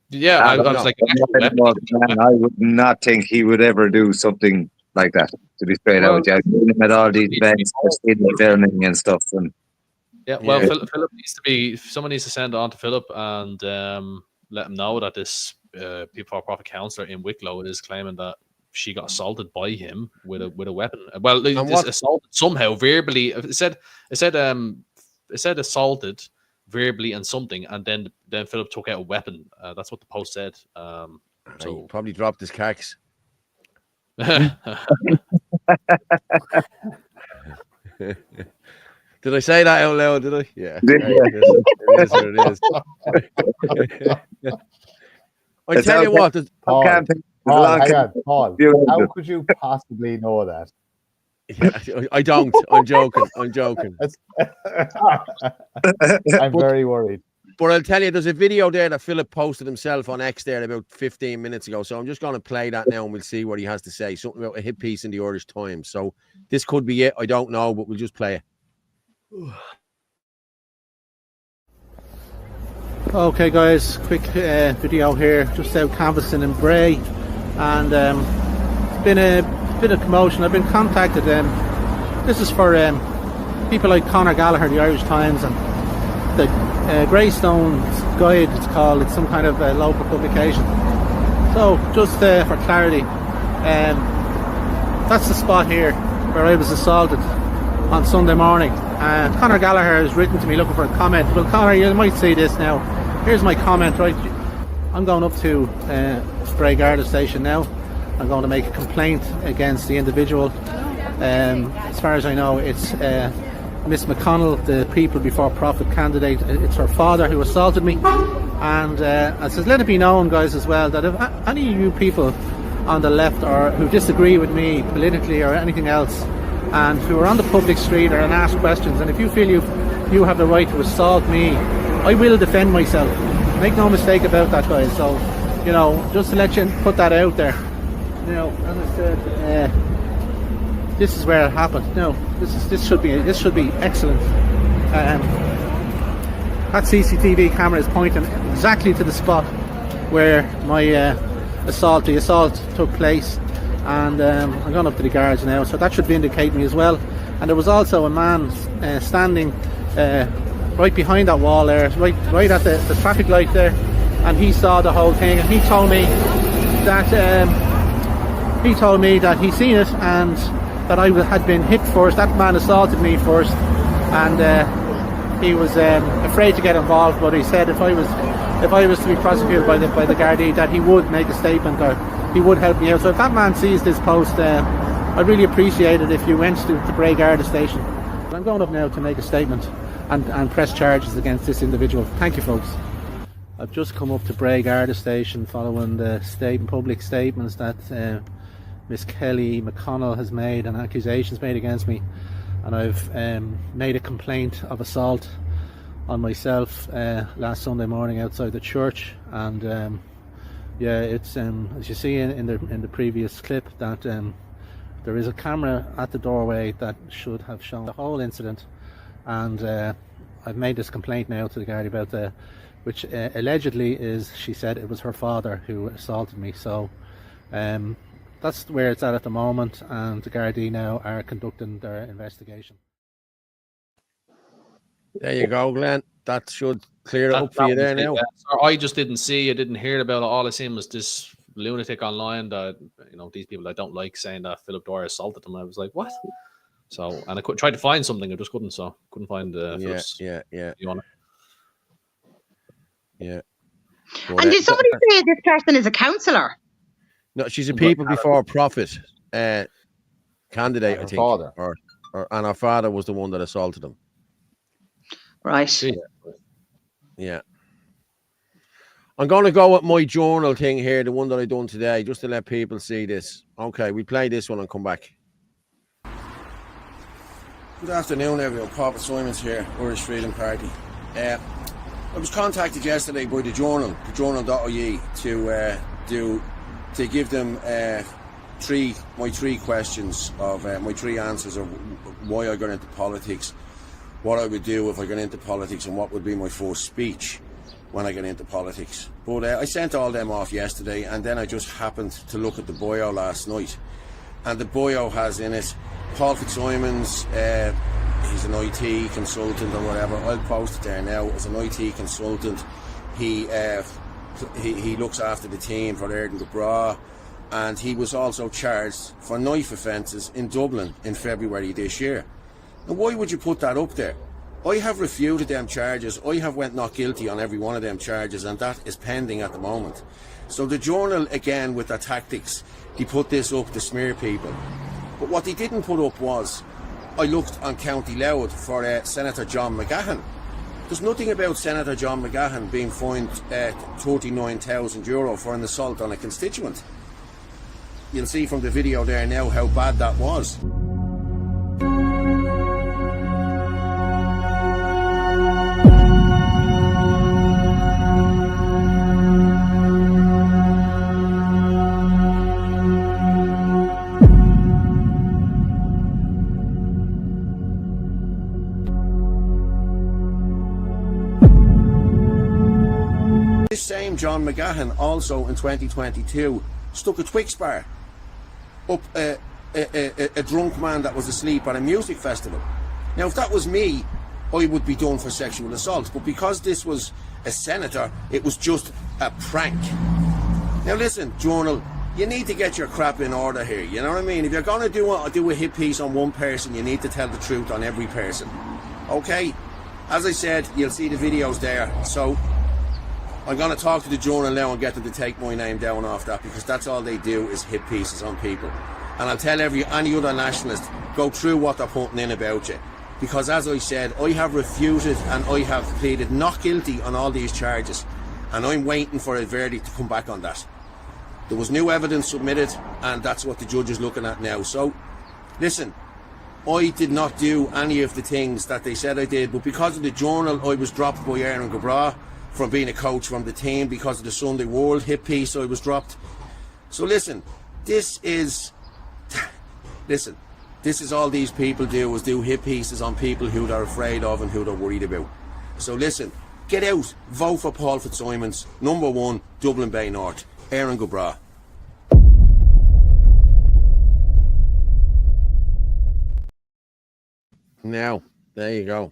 Yeah, I was like, I would not think he would ever do something like that. To be straight out, I've seen him at all these events, I've seen him filming and stuff. And Philip needs to be. Someone needs to send it on to Philip and let him know that this People for Profit councillor in Wicklow is claiming that she got assaulted by him with a weapon. Well, assaulted somehow verbally. It said assaulted verbally and something, and then Philip took out a weapon. That's what the post said. So he probably dropped his cacks. Did I say that out loud? Did I? Yeah. It is what it is. I tell you what, Paul, how could you possibly know that? Yeah, I don't. I'm joking. I'm very worried. But I'll tell you, there's a video there that Philip posted himself on X there about 15 minutes ago. So I'm just going to play that now and we'll see what he has to say. Something about a hit piece in the Irish Times. So this could be it. I don't know, but we'll just play it. Okay, guys, quick video here, just out canvassing in Bray, and it's been a commotion. I've been contacted. This is for people like Conor Gallagher, the Irish Times, and the Greystones Guide. It's called. It's some kind of local publication. So, just for clarity, that's the spot here where I was assaulted on Sunday morning. Conor Gallagher has written to me looking for a comment. Well, Conor, you might see this now. Here's my comment, right? I'm going up to Bray Garda station now. I'm going to make a complaint against the individual. As far as I know, it's Miss McConnell, the People Before Profit candidate. It's her father who assaulted me. And I says, let it be known, guys, as well, that if any of you people on the left or who disagree with me politically or anything else, and who are on the public street or and ask questions, and if you feel you have the right to assault me, I will defend myself. Make no mistake about that, guys. So, you know, just to let you put that out there. You know, as I said, this is where it happened. No, this should be excellent. that CCTV camera is pointing exactly to the spot where my the assault took place, and I'm going up to the garage now, so that should vindicate me as well. And there was also a man standing right behind that wall there, right at the traffic light there, and he saw the whole thing, and he told me that he seen it and that I had been hit first. That man assaulted me first, and he was afraid to get involved, but he said if I was to be prosecuted by the Gardaí, that he would make a statement, or he would help me out. So if that man sees this post, I'd really appreciate it if you went to the Bray Garda station. But I'm going up now to make a statement and press charges against this individual. Thank you, folks. I've just come up to Bray Garda station following the public statements that Miss Kelly McConnell has made and accusations made against me, and I've made a complaint of assault on myself last Sunday morning outside the church. And yeah, it's as you see in the previous clip, that there is a camera at the doorway that should have shown the whole incident, and I've made this complaint now to the Gardaí about which allegedly is, she said it was her father who assaulted me. So that's where it's at the moment, and the Gardaí now are conducting their investigation. There you go, Glenn. That should clear it up for you there now. I just didn't hear about it. All I seen was this lunatic online that, these people I don't like, saying that Philip Dwyer assaulted him. I was like, what? So, and I tried to find something, I just couldn't. So couldn't find Philip's. Yeah. And did somebody say this person is a counsellor? No, she's a people before profit candidate, I think. Father. And her father was the one that assaulted him. Right. Yeah. I'm going to go with my journal thing here, the one that I done today, just to let people see this. Okay, we play this one and come back. Good afternoon, everyone. Papa Simons here, Irish Freedom Party. I was contacted yesterday by the journal.ie, to give them my three questions of my three answers of why I got into politics, what I would do if I got into politics, and what would be my first speech when I get into politics. But I sent all them off yesterday, and then I just happened to look at the bio last night, and the bio has in it Paul Fitzsimons. He's an IT consultant or whatever. I'll post it there now. As an IT consultant, he looks after the team for Airden Gabra, and he was also charged for knife offences in Dublin in February this year. And why would you put that up there? I have refuted them charges. I have went not guilty on every one of them charges, and that is pending at the moment. So the journal, again, with their tactics, they put this up to smear people. But what they didn't put up was, I looked on County Louth for Senator John McGahern. There's nothing about Senator John McGahern being fined €39,000 for an assault on a constituent. You'll see from the video there now how bad that was. This same John McGahern also in 2022 stuck a Twix bar up a drunk man that was asleep at a music festival. Now, if that was me, I would be done for sexual assault. But because this was a senator, it was just a prank. Now listen, Journal, you need to get your crap in order here. You know what I mean? If you're going to do a hit piece on one person, you need to tell the truth on every person. Okay? As I said, you'll see the videos there. So I'm going to talk to the Journal now and get them to take my name down off that, because that's all they do is hit pieces on people. And I'll tell any other nationalist, go through what they're putting in about you. Because as I said, I have refuted and I have pleaded not guilty on all these charges. And I'm waiting for a verdict to come back on that. There was new evidence submitted, and that's what the judge is looking at now. So, listen, I did not do any of the things that they said I did, but because of the Journal, I was dropped by Aaron Gabra from being a coach from the team. Because of the Sunday World hit piece, I was dropped. So listen, this is all these people do, is do hit pieces on people who they're afraid of and who they're worried about. So listen, Get out, vote for Paul Fitzsimons, number 1, Dublin Bay North. Aaron Gubra. Now, there you go.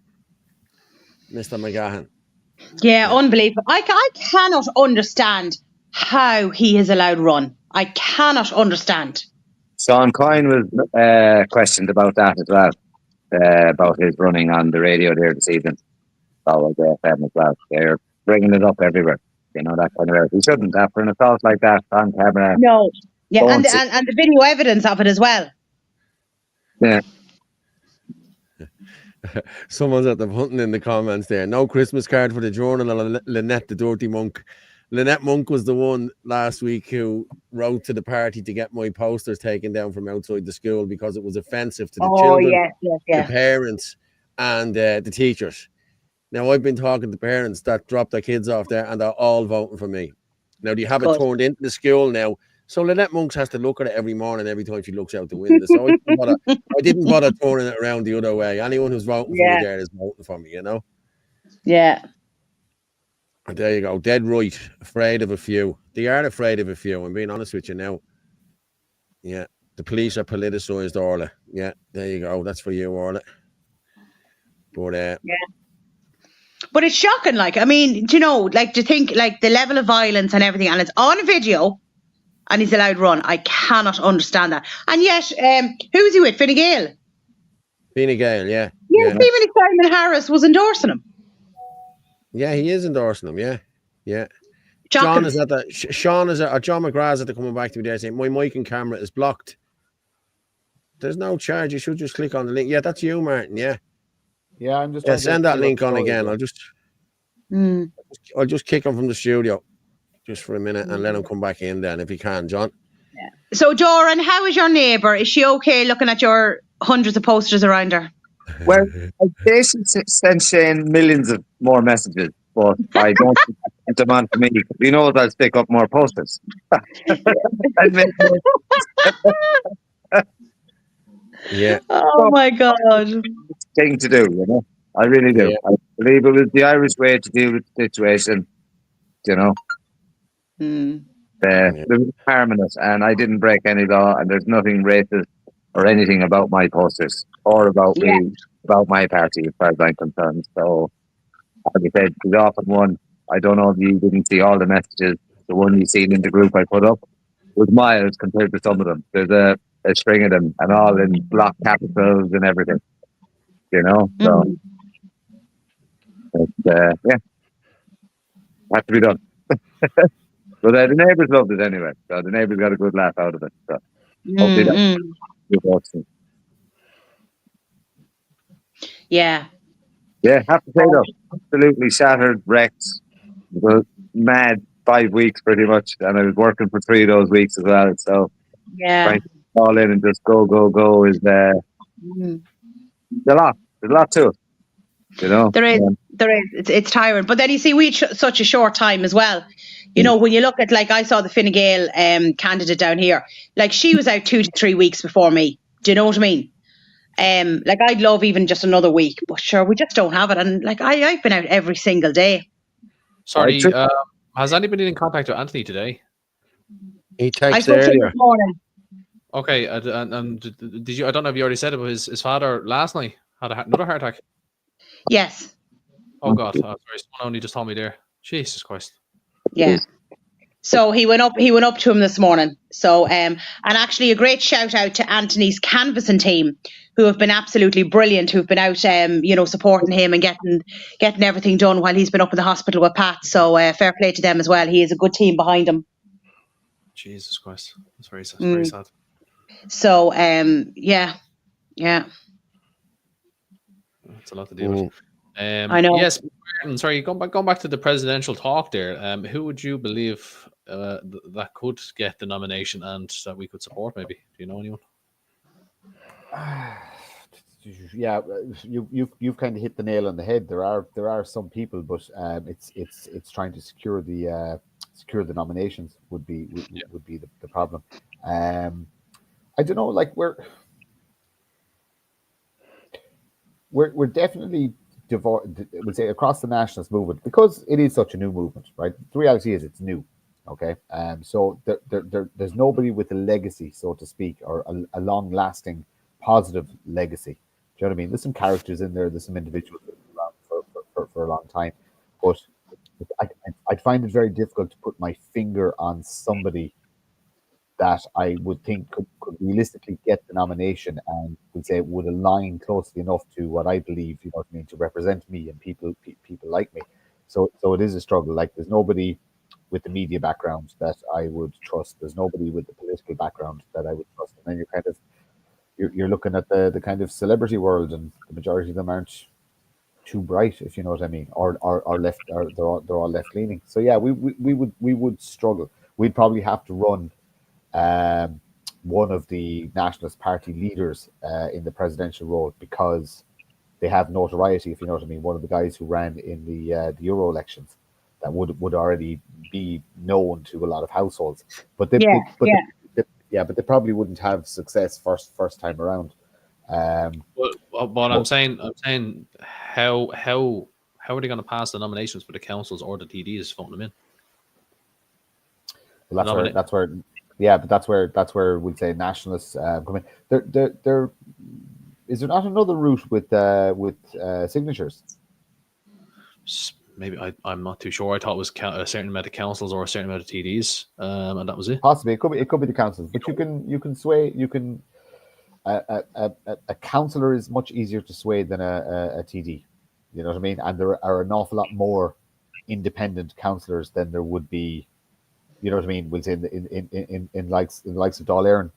Mr. McGahan. Yeah, unbelievable. I cannot understand how he is allowed run. I cannot understand. Sean Coyne was questioned about that as well, about his running on the radio there this evening. Follow the FM as well. They're bringing it up everywhere. You know, that kind of area. He shouldn't, after an assault like that on camera. No. Yeah, and the video evidence of it as well. Yeah. Someone's at the hunting in the comments there. No Christmas card for the journal of Lynette the Dirty Monk. Lynette Monk was the one last week who wrote to the party to get my posters taken down from outside the school because it was offensive to the children, the parents, and the teachers. Now, I've been talking to parents that dropped their kids off there, and they're all voting for me. Now, do you have it turned into the school now? So Lynette Monks has to look at it every morning, every time she looks out the window. So I didn't bother turning it around the other way. Anyone who's voting for me there is voting for me, you know? Yeah. And there you go. Dead right. Afraid of a few. They are afraid of a few. I'm being honest with you now. Yeah. The police are politicised, Orla. Yeah. There you go. That's for you, Orla. But yeah. But it's shocking. Like, I mean, do you know, like, to think like the level of violence and everything, and it's on video. And he's allowed run. I cannot understand that. And yet, who's he with? Fine Gael? Fine Gael, yeah. Yeah, even if Simon Harris was endorsing him. Yeah, he is endorsing him, yeah. Yeah. John McGrath's at the coming back to me there saying, my mic and camera is blocked. There's no charge. You should just click on the link. Yeah, that's you, Martin, yeah. Yeah, I'm just... Yeah, send that link on again. I'll just kick him from the studio. Just for a minute and let him come back in then if he can, John. Yeah. So, Doran, how is your neighbour? Is she okay looking at your hundreds of posters around her? Well, I basically sent Shane millions of more messages, but I don't send them on to me. You know, I'll stick up more posters. Yeah. Oh, my God. Thing to do, you know. I really do. Yeah. I believe it was the Irish way to deal with the situation, you know. There was harm in it, and I didn't break any law, and there's nothing racist or anything about my posters or about me, about my party, as far as I'm concerned. So, as I said, she's often one. I don't know if you didn't see all the messages. The one you seen in the group I put up was mild compared to some of them. There's a string of them, and all in block capitals and everything. You know, so it's, had to be done. But the neighbours loved it anyway. So the neighbours got a good laugh out of it. So hopefully that's good. Yeah. Yeah, have to say though, absolutely shattered, wrecked. It was a mad 5 weeks pretty much. And I was working for 3 of those weeks as well. So trying to fall in and just go is a lot. There's a lot to it. You know? There is. It's tiring. But then you see, we such a short time as well. You know, when you look at, like, I saw the Fine Gael candidate down here, like, she was out 2 to 3 weeks before me. Do you know what I mean? Like, I'd love even just another week, but sure, we just don't have it. And, like, I've been out every single day. Sorry, has anybody in contact with Anthony today? He texted earlier. This morning. Okay, and did you? I don't know if you already said it, but his father last night had another heart attack. Yes. Oh God! Sorry, someone only just told me there. Jesus Christ. Yeah. So he went up to him this morning. So and actually a great shout out to Anthony's canvassing team, who have been absolutely brilliant, who've been out supporting him and getting everything done while he's been up in the hospital with Pat. So fair play to them as well. He has a good team behind him. Jesus Christ. That's very sad. Very sad. So yeah. That's a lot to deal with. I know. Yes, Martin, sorry, going back to the presidential talk there. Who would you believe that could get the nomination and that we could support? Maybe, do you know anyone? Yeah, you've kind of hit the nail on the head. There are some people, but it's trying to secure the nominations would be the problem. I don't know, like we're definitely would say across the nationalist movement, because it is such a new movement, right? The reality is it's new. Okay, so there's nobody with a legacy, so to speak, or a long-lasting positive legacy. Do you know what I mean? There's some characters in there, there's some individuals that have been around for a long time, but I'd find it very difficult to put my finger on somebody that I would think could realistically get the nomination and would say it would align closely enough to what I believe, you know what I mean, to represent me and people like me. So it is a struggle. Like, there's nobody with the media background that I would trust. There's nobody with the political background that I would trust. And then you're looking at the kind of celebrity world, and the majority of them aren't too bright, if you know what I mean, or left, or they're all left leaning. So yeah, we would struggle. We'd probably have to run one of the Nationalist Party leaders in the presidential role, because they have notoriety, if you know what I mean. One of the guys who ran in the Euro elections, that would already be known to a lot of households, but they probably wouldn't have success first time around. But I'm saying, how are they going to pass the nominations for the councils or the TDs voting them in? Well, that's where we'd say nationalists come in. There is there not another route with signatures? Maybe I'm not too sure. I thought it was a certain amount of councils or a certain amount of TDs, and that was it. Possibly, it could be the councils, but you can sway. A councillor is much easier to sway than a TD. You know what I mean? And there are an awful lot more independent councillors than there would be. You know what I mean? We'll say in likes of Dáil Éireann,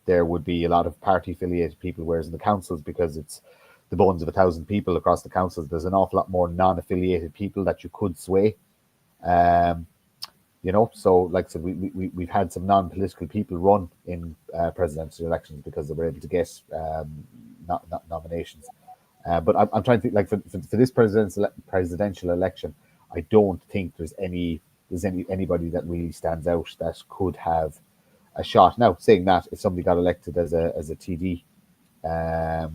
there would be a lot of party affiliated people, whereas in the councils, because it's the bones of 1,000 people across the councils, there's an awful lot more non-affiliated people that you could sway. You know, so like I said, we've had some non-political people run in presidential elections because they were able to get nominations. But I'm trying to think, like, for this presidential election, I don't think there's anybody that really stands out that could have a shot. Now, saying that, if somebody got elected as a TD, that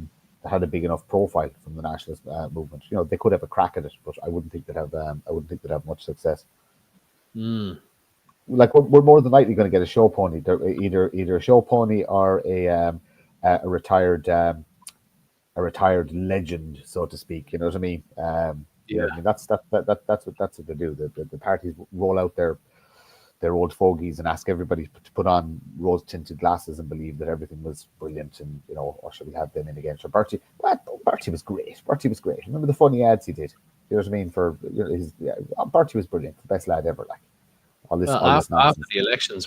had a big enough profile from the nationalist movement, you know, they could have a crack at it, but I wouldn't think they'd have much success. Like, we're more than likely going to get a show pony. They're either a show pony or a retired legend, so to speak. You know what I mean? You know what I mean? That's what they do. The parties roll out their old fogies and ask everybody to put on rose-tinted glasses and believe that everything was brilliant, and, you know, or should we have them in again? So Bertie was great. Bertie was great. Remember the funny ads he did? You know what I mean? For, you know, Bertie was brilliant, the best lad ever. Like, all this after the elections,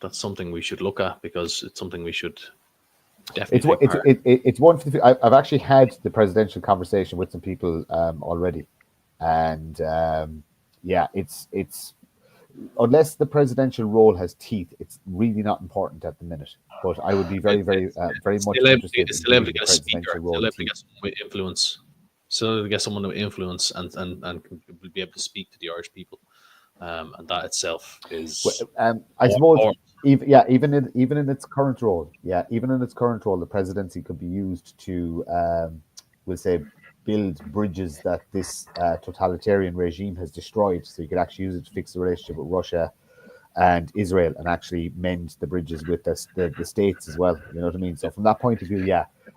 that's something we should look at, because it's something we should definitely. It's one for the. I've actually had the presidential conversation with some people already, and it's unless the presidential role has teeth, it's really not important at the minute. But I would be very much interested in the presidential role. Still able to get someone with influence. So to get someone with influence and be able to speak to the Irish people, and that itself is. I suppose, even in its current role, the presidency could be used to, we'll say, build bridges that this totalitarian regime has destroyed. So you could actually use it to fix the relationship with Russia and Israel, and actually mend the bridges with the states as well. You know what I mean? So from that point of view,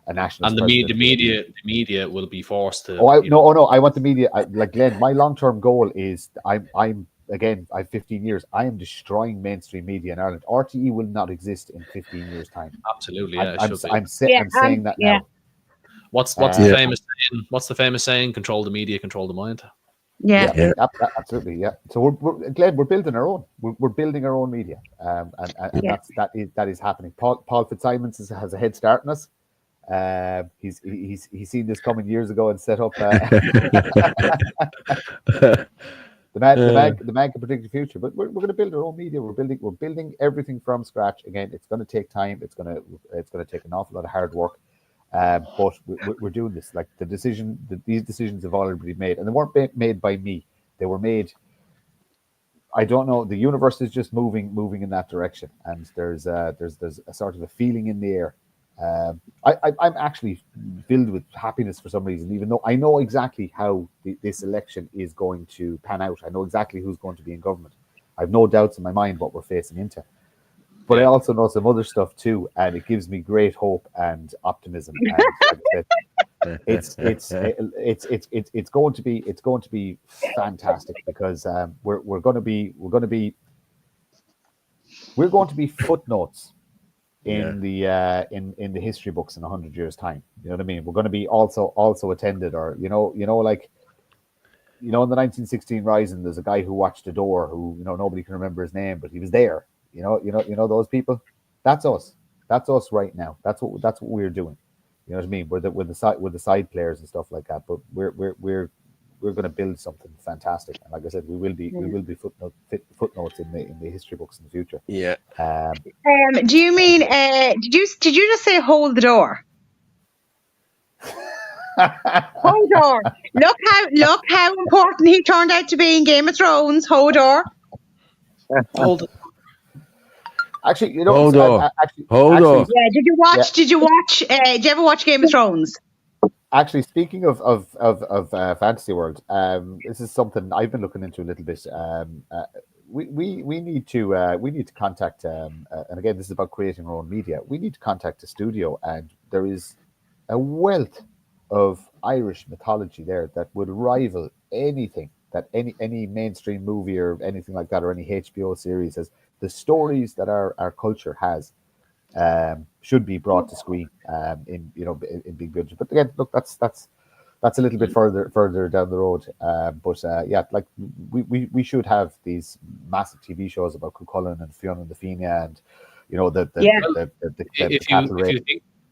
a national. And the media will be forced to. No! I want the media. Like Glenn, my long-term goal is I'm again. I have 15 years. I am destroying mainstream media in Ireland. RTE will not exist in 15 years' time. Absolutely, I'm saying that now. What's the famous saying? What's the famous saying? Control the media, control the mind. Yeah, absolutely. Yeah. So we're Glenn, we're building our own. We're building our own media, and that is happening. Paul Fitzsimons has a head start on us. He's seen this coming years ago and set up. The man can predict the future, but we're going to build our own media. We're building everything from scratch. Again, it's going to take time. It's going to take an awful lot of hard work. But we're doing this. Like, these decisions have already been made, and they weren't made by me. They were made. I don't know. The universe is just moving in that direction, and there's a sort of a feeling in the air I'm actually filled with happiness for some reason, even though I know exactly how this election is going to pan out. I know exactly who's going to be in government. I have no doubts in my mind what we're facing into. But I also know some other stuff too, and it gives me great hope and optimism. And it's going to be fantastic, because we're going to be footnotes in the history books in 100 years' time. You know what I mean? We're going to be also attended, or in the 1916 Rising, there's a guy who watched a door who nobody can remember his name, but he was there. You know those people. That's us. That's us right now. That's what we're doing. You know what I mean? We're the side players and stuff like that. But we're going to build something fantastic. And like I said, we will be footnotes in the history books in the future. Yeah. Do you mean? Did you just say hold the door? Hodor. Look how important he turned out to be in Game of Thrones. Hodor. Hold it. Actually, Hodor. Hodor. Yeah. Did you watch? Did you ever watch Game of Thrones? Actually, speaking of Fantasy World, this is something I've been looking into a little bit. We need to contact, and again, this is about creating our own media. We need to contact a studio, and there is a wealth of Irish mythology there that would rival anything that any mainstream movie or anything like that, or any HBO series has. The stories that our culture has should be brought to screen in big budget. But again, look, that's a little bit further down the road. Like we should have these massive TV shows about Cuchulainn and Fionn and the Fine, and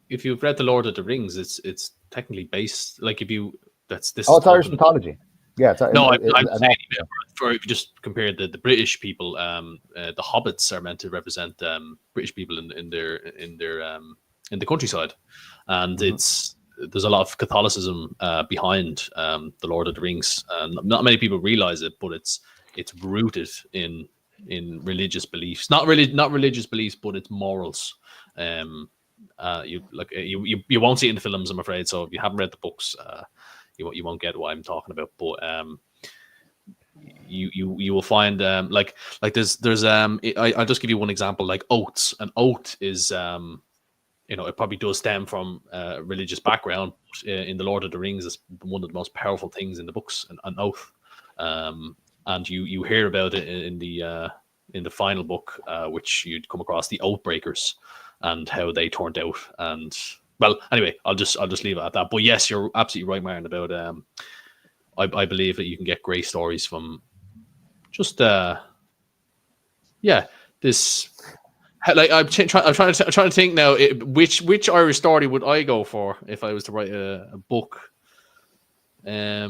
if you've read The Lord of the Rings, it's technically based it's Irish mythology. Yeah, I'm saying if you just compare the British people, the hobbits are meant to represent British people in the countryside, and there's a lot of Catholicism behind the Lord of the Rings, and not many people realize it, but it's rooted in religious beliefs, not religious beliefs, but it's morals. You won't see it in the films, I'm afraid. So if you haven't read the books, you won't get what I'm talking about. But you will find like there's I'll just give you one example, like oaths. An oath is it probably does stem from a religious background. In the Lord of the Rings, is one of the most powerful things in the books, an oath. And you hear about it in the final book, which you'd come across, the Oathbreakers, and how they turned out. And well, anyway, I'll just leave it at that. But yes, you're absolutely right, Marion, about I believe that you can get great stories from just this. Like I'm trying to think now. Which Irish story would I go for if I was to write a book? Are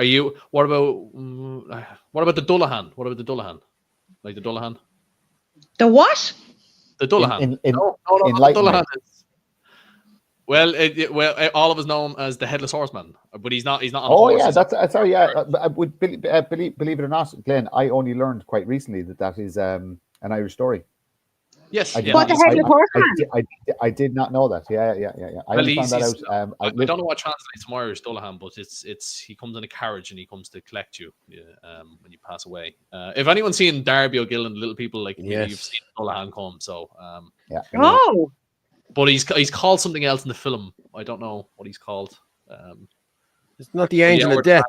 you? What about the Dullahan? What about the Dullahan? Like the Dullahan? The what? The Dullahan. No, the Dullahan is, well, all of us know him as the Headless Horseman, but he's not. On the horse, yeah, that's sorry. Yeah, I would believe it or not, Glenn. I only learned quite recently that is an Irish story. Yes, what the Headless Horseman? I did not know that. Yeah. I well, found that out. I don't know what translates from Irish Dullahan, but it's he comes in a carriage and he comes to collect you when you pass away. If anyone's seen Darby O'Gill and Little People, like you've seen Dullahan come. So yeah. Oh. But he's called something else in the film. I don't know what he's called. It's not the Angel of Death.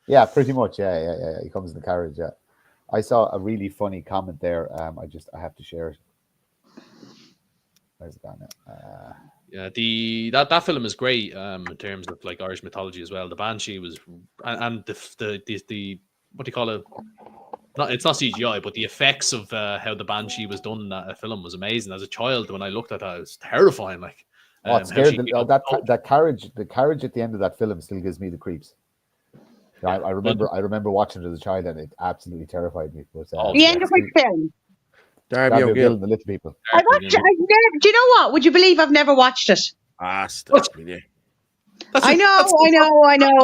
Yeah, pretty much. Yeah. He comes in the carriage. Yeah, I saw a really funny comment there. I have to share it. Where's it gone now? Yeah, that film is great in terms of like Irish mythology as well. The Banshee was, and the what do you call it? It's not CGI, but the effects of how the Banshee was done in that film was amazing. As a child, when I looked at that, it was terrifying. Like, it scared that carriage. The carriage at the end of that film still gives me the creeps. I remember watching it as a child, and it absolutely terrified me. But, the end of which film? Darby O'Gill and the Little People. I watched it. Do you know what? Would you believe I've never watched it? Stop me there. I know.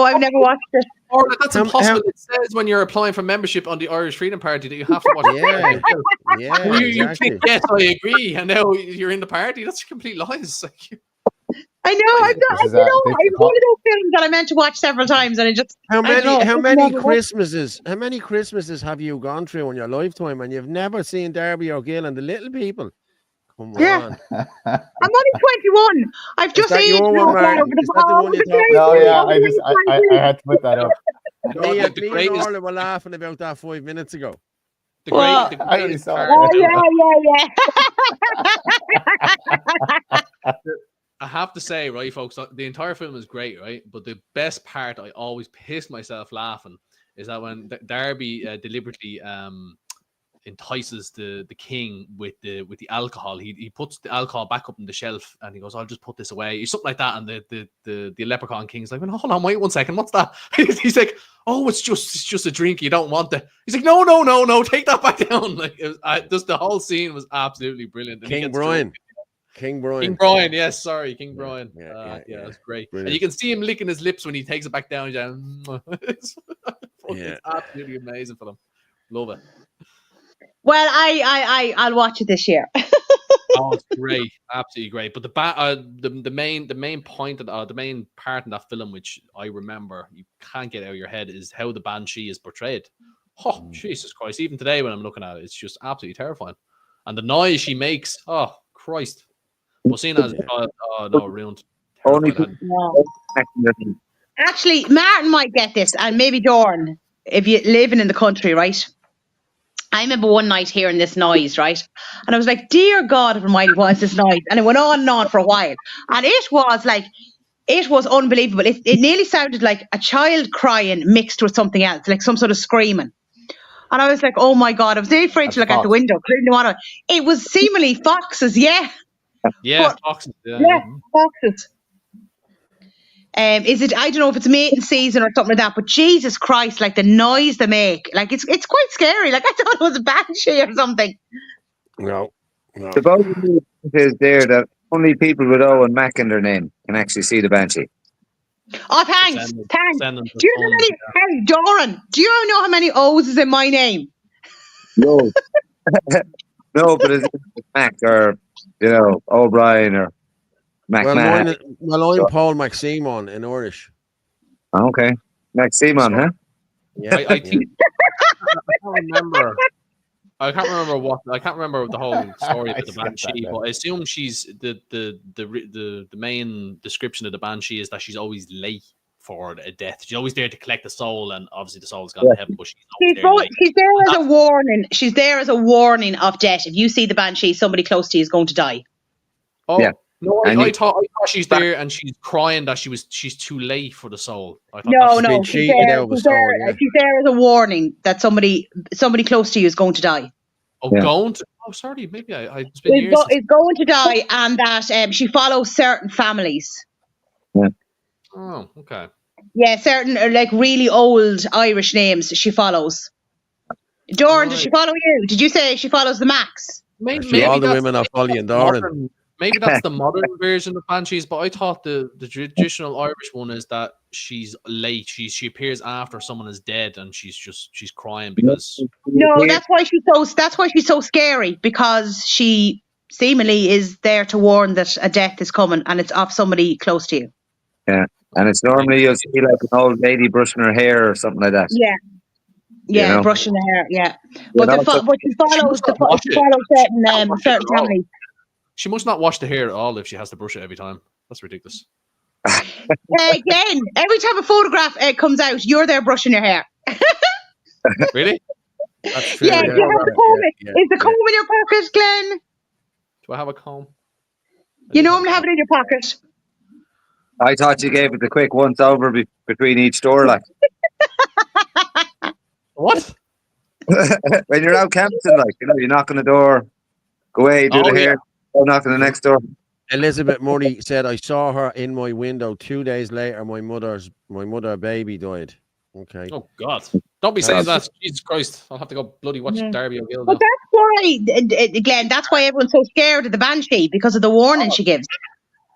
I've never watched it. Or that's impossible. It says when you're applying for membership on the Irish Freedom Party that you have to watch. You click yes, I agree, and now you're in the party. That's complete lies. I know. It's one of those films that I meant to watch several times, and I just how many Christmases have you gone through in your lifetime, and you've never seen Darby O'Gill and the Little People? Come on. I'm only 21. I've just aged over the No, yeah, I had to put that up. Me and Orla were laughing about that 5 minutes ago. I only saw it. I have to say, right, folks, the entire film is great, right? But the best part, I always piss myself laughing, is that when Darby deliberately entices the king with the alcohol, he puts the alcohol back up on the shelf, and he goes, "I'll just put this away," something like that. And the leprechaun king's like, "Hold on, wait 1 second, what's that?" He's like, "Oh, it's just a drink. You don't want it." He's like, "No, take that back down." Like, just the whole scene was absolutely brilliant. And King Brian. King Brian, yes, sorry, King Brian. Yeah, that's great. Brilliant. And you can see him licking his lips when he takes it back down. It's absolutely amazing for them. Love it. Well, I'll watch it this year. Oh, it's great, absolutely great. But the main point of the main part in that film, which I remember, you can't get out of your head, is how the Banshee is portrayed. Oh, Jesus Christ! Even today, when I'm looking at it, it's just absolutely terrifying. And the noise she makes, oh Christ! Well, seen as ruined. Actually, Martin might get this, and maybe Dorn, if you're living in the country, right? I remember one night hearing this noise, right? And I was like, "Dear God Almighty, what's this noise?" And it went on and on for a while, and it was unbelievable. It nearly sounded like a child crying mixed with something else, like some sort of screaming. And I was like, "Oh my God!" I was very afraid to look out the window. It was seemingly foxes, yeah. Yeah, foxes. Yeah, foxes. Is it? I don't know if it's mating season or something like that. But Jesus Christ, like the noise they make, like it's quite scary. Like I thought it was a banshee or something. No. The bonus is there that only people with O and Mac in their name can actually see the banshee. Oh, thanks. Do you know how many? Hey, Doran, do you know how many O's is in my name? No. No, but it's Mac or O'Brien or Mac. I'm Paul McSeamon in Irish. Okay, McSeamon, huh? Yeah, I think I can't remember the whole story of the Banshee, but I assume she's the main description of the Banshee is that she's always late for a death. She's always there to collect the soul, and obviously the soul's gone to heaven, but she's there as a warning. She's there as a warning of death. If you see the Banshee, somebody close to you is going to die. Oh, yeah. No, I thought she's there and she's crying that she's too late for the soul. No, she's there as a warning that somebody close to you is going to die. Oh, going to? Oh, sorry, maybe it's been years. Is going to die, and that she follows certain families. Yeah. Oh, okay. Yeah, certain like really old Irish names she follows. Doran, does she follow you? Did you say she follows the Max? Maybe all the women are following Doran. Maybe that's the modern version of Banshees, but I thought the traditional Irish one is that she's late. She appears after someone is dead, and she's crying because. No, that's why she's so scary, because she seemingly is there to warn that a death is coming, and it's of somebody close to you. Yeah, and it's normally you'll see like an old lady brushing her hair or something like that. Yeah. Yeah, brushing the hair. Yeah, but she follows certain families. She must not wash the hair at all if she has to brush it every time. That's ridiculous. Again, every time a photograph comes out, you're there brushing your hair. Really? That's true. Yeah, do you have a comb? Is the comb in your pocket, Glenn? Do I have a comb? You normally have it in your pocket. I thought you gave it the quick once over between each door, like. What? When you're out camping, like, you knock on the door, go away, do the hair, go knock on the next door. Elizabeth Murray said, "I saw her in my window 2 days later. My mother baby died." Okay. Oh God! Don't be saying that. Jesus Christ! I'll have to go bloody watch Darby O'Gill. But that's why, Glenn. That's why everyone's so scared of the Banshee, because of the warning she gives.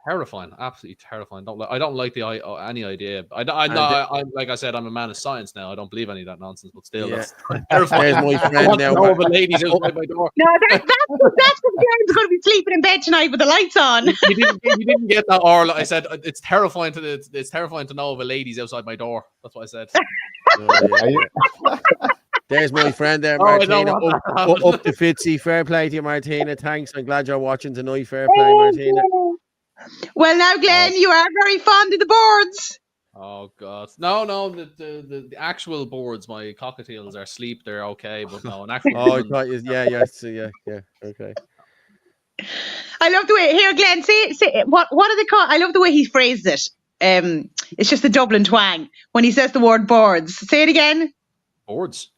terrifying, absolutely terrifying. I don't like the any idea. I like I said, I'm a man of science now. I don't believe any of that nonsense, but still, that's terrifying. There's my I friend want to now. know of a lady's outside my door. No, that's what Darren's going to be sleeping in bed tonight with the lights on. You didn't get that, or I said it's terrifying to know of a lady's outside my door. That's what I said. There's my friend there, Martina. Up to Fitzy. Fair play to you, Martina. Thanks. I'm glad you're watching tonight. Fair play, Martina. Well, now, Glenn, you are very fond of the boards. Oh God, no, the actual boards, my cockatiels are asleep. They're okay, but no, an actual. Yeah. Okay. I love the way here, Glenn. Say what are they called? I love the way he phrased it. It's just the Dublin twang when he says the word boards. Say it again. Boards.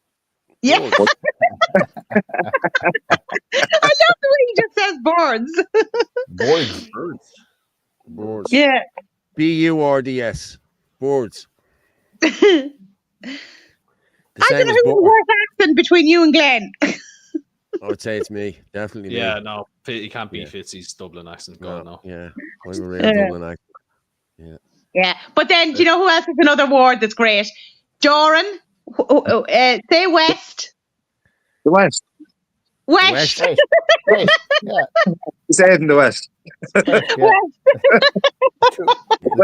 Yeah. Boards. I love the way he just says boards. Boards. Yeah. BURDS. Boards. I don't know who's the worst accent between you and Glenn. I would say it's me. Definitely me. Yeah, no, he can't beat Fitzy's Dublin accent. No. Yeah, I'm a real Dublin accent. Yeah. Yeah, but then do you know who else is another word that's great? Doran. Say West. The West. West. West. Yeah. Say it in the West. A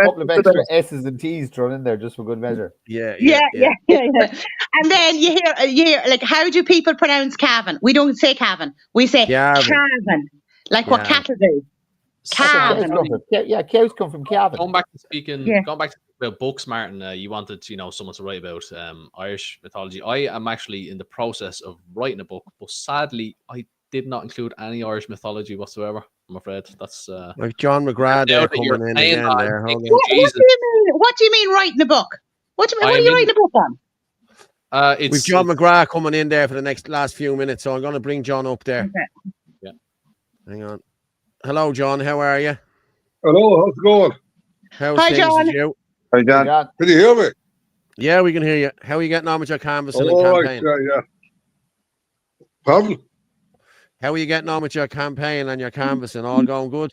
couple of extra S's and T's thrown in there just for good measure. Yeah. And then you hear like, how do people pronounce Cavan? We don't say Cavan. We say Cavan. Like what cattle do. Cavan. Yeah, cows come from Cavan. Going back to speaking about books, Martin, you wanted someone to write about Irish mythology. I am actually in the process of writing a book, but sadly I did not include any Irish mythology whatsoever. I'm afraid that's like John McGrath there coming in again there. What do you mean writing a book? What are you writing a book on? With John McGrath coming in there for the last few minutes, so I'm going to bring John up there. Okay. Yeah. Hang on. Hello, John. How are you? Hello. How's it going? Hi, John. You? Hi, John. Can you hear me? Yeah, we can hear you. How are you getting on with your canvassing and campaign? Yeah. Pardon? How are you getting on with your campaign and your canvassing? All going good?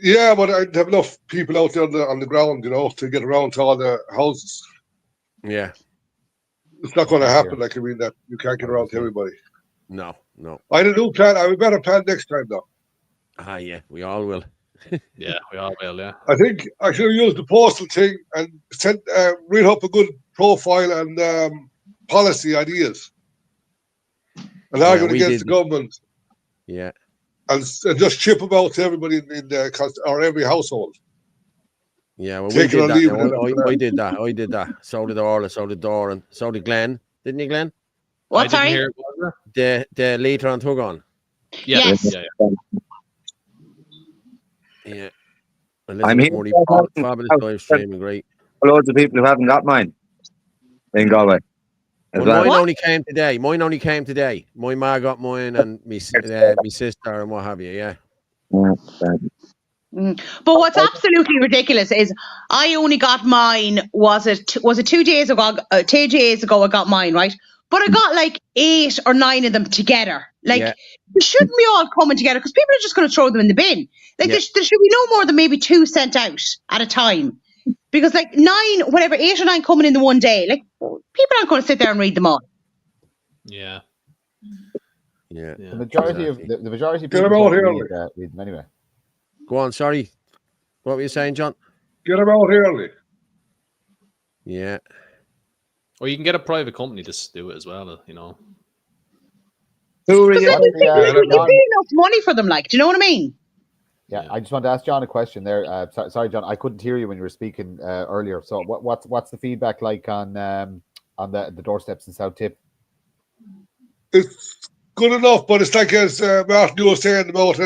Yeah, but I have enough people out there on the ground, to get around to all the houses. Yeah. It's not going to happen. Like, I mean, that you can't get around to everybody. No. I had a new plan. I have a better plan next time, though. Yeah, we all will. Yeah, we all will, yeah. I think I should have used the postal thing and read up a good profile and policy ideas. And argue against the government. Yeah. And just chip them out to everybody or every household. Yeah, well, we did that. I did that. So did Orla, so did Doran, so did Glenn. Didn't you, Glenn? What, sorry? The later on took on. Yes. Yeah. I'm here. Fabulous live streaming, great. Loads of people who haven't got mine in Galway. Mine only came today. My ma got mine and me sister and what have you. Yeah. But what's absolutely ridiculous is I only got mine. Was it 2 days ago? 2 days ago I got mine, right? But I got like 8 or 9 of them together. Like, we shouldn't be all coming together because people are just going to throw them in the bin. Like, there should be no more than maybe 2 sent out at a time. Because, like, 8 or 9 coming in the one day, like, people aren't going to sit there and read them all. Yeah. The majority of people don't read them anyway. Go on, sorry. What were you saying, John? Get them out early. Yeah. Or you can get a private company to do it as well, There'd be enough money for them, like, do you know what I mean? Yeah, I just want to ask John a question there. Sorry, John, I couldn't hear you when you were speaking earlier. So, what's the feedback like on the doorsteps in South Tip? It's good enough, but it's like as Martin was saying about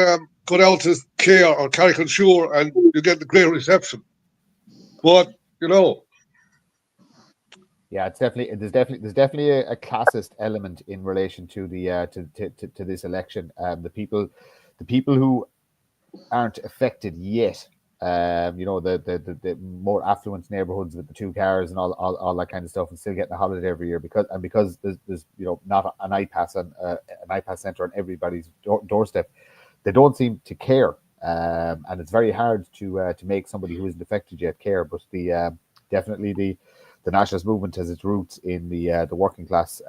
go down to Care or Carrick-on-Suir and you get the great reception. But yeah, there's definitely a classist element in relation to the to this election. The people who aren't affected yet, the more affluent neighborhoods with the 2 cars and all that kind of stuff, and still getting a holiday every year because there's not an iPass and an iPass center on everybody's doorstep. They don't seem to care. and it's very hard to make somebody who isn't affected yet care. But definitely the nationalist movement has its roots in the working class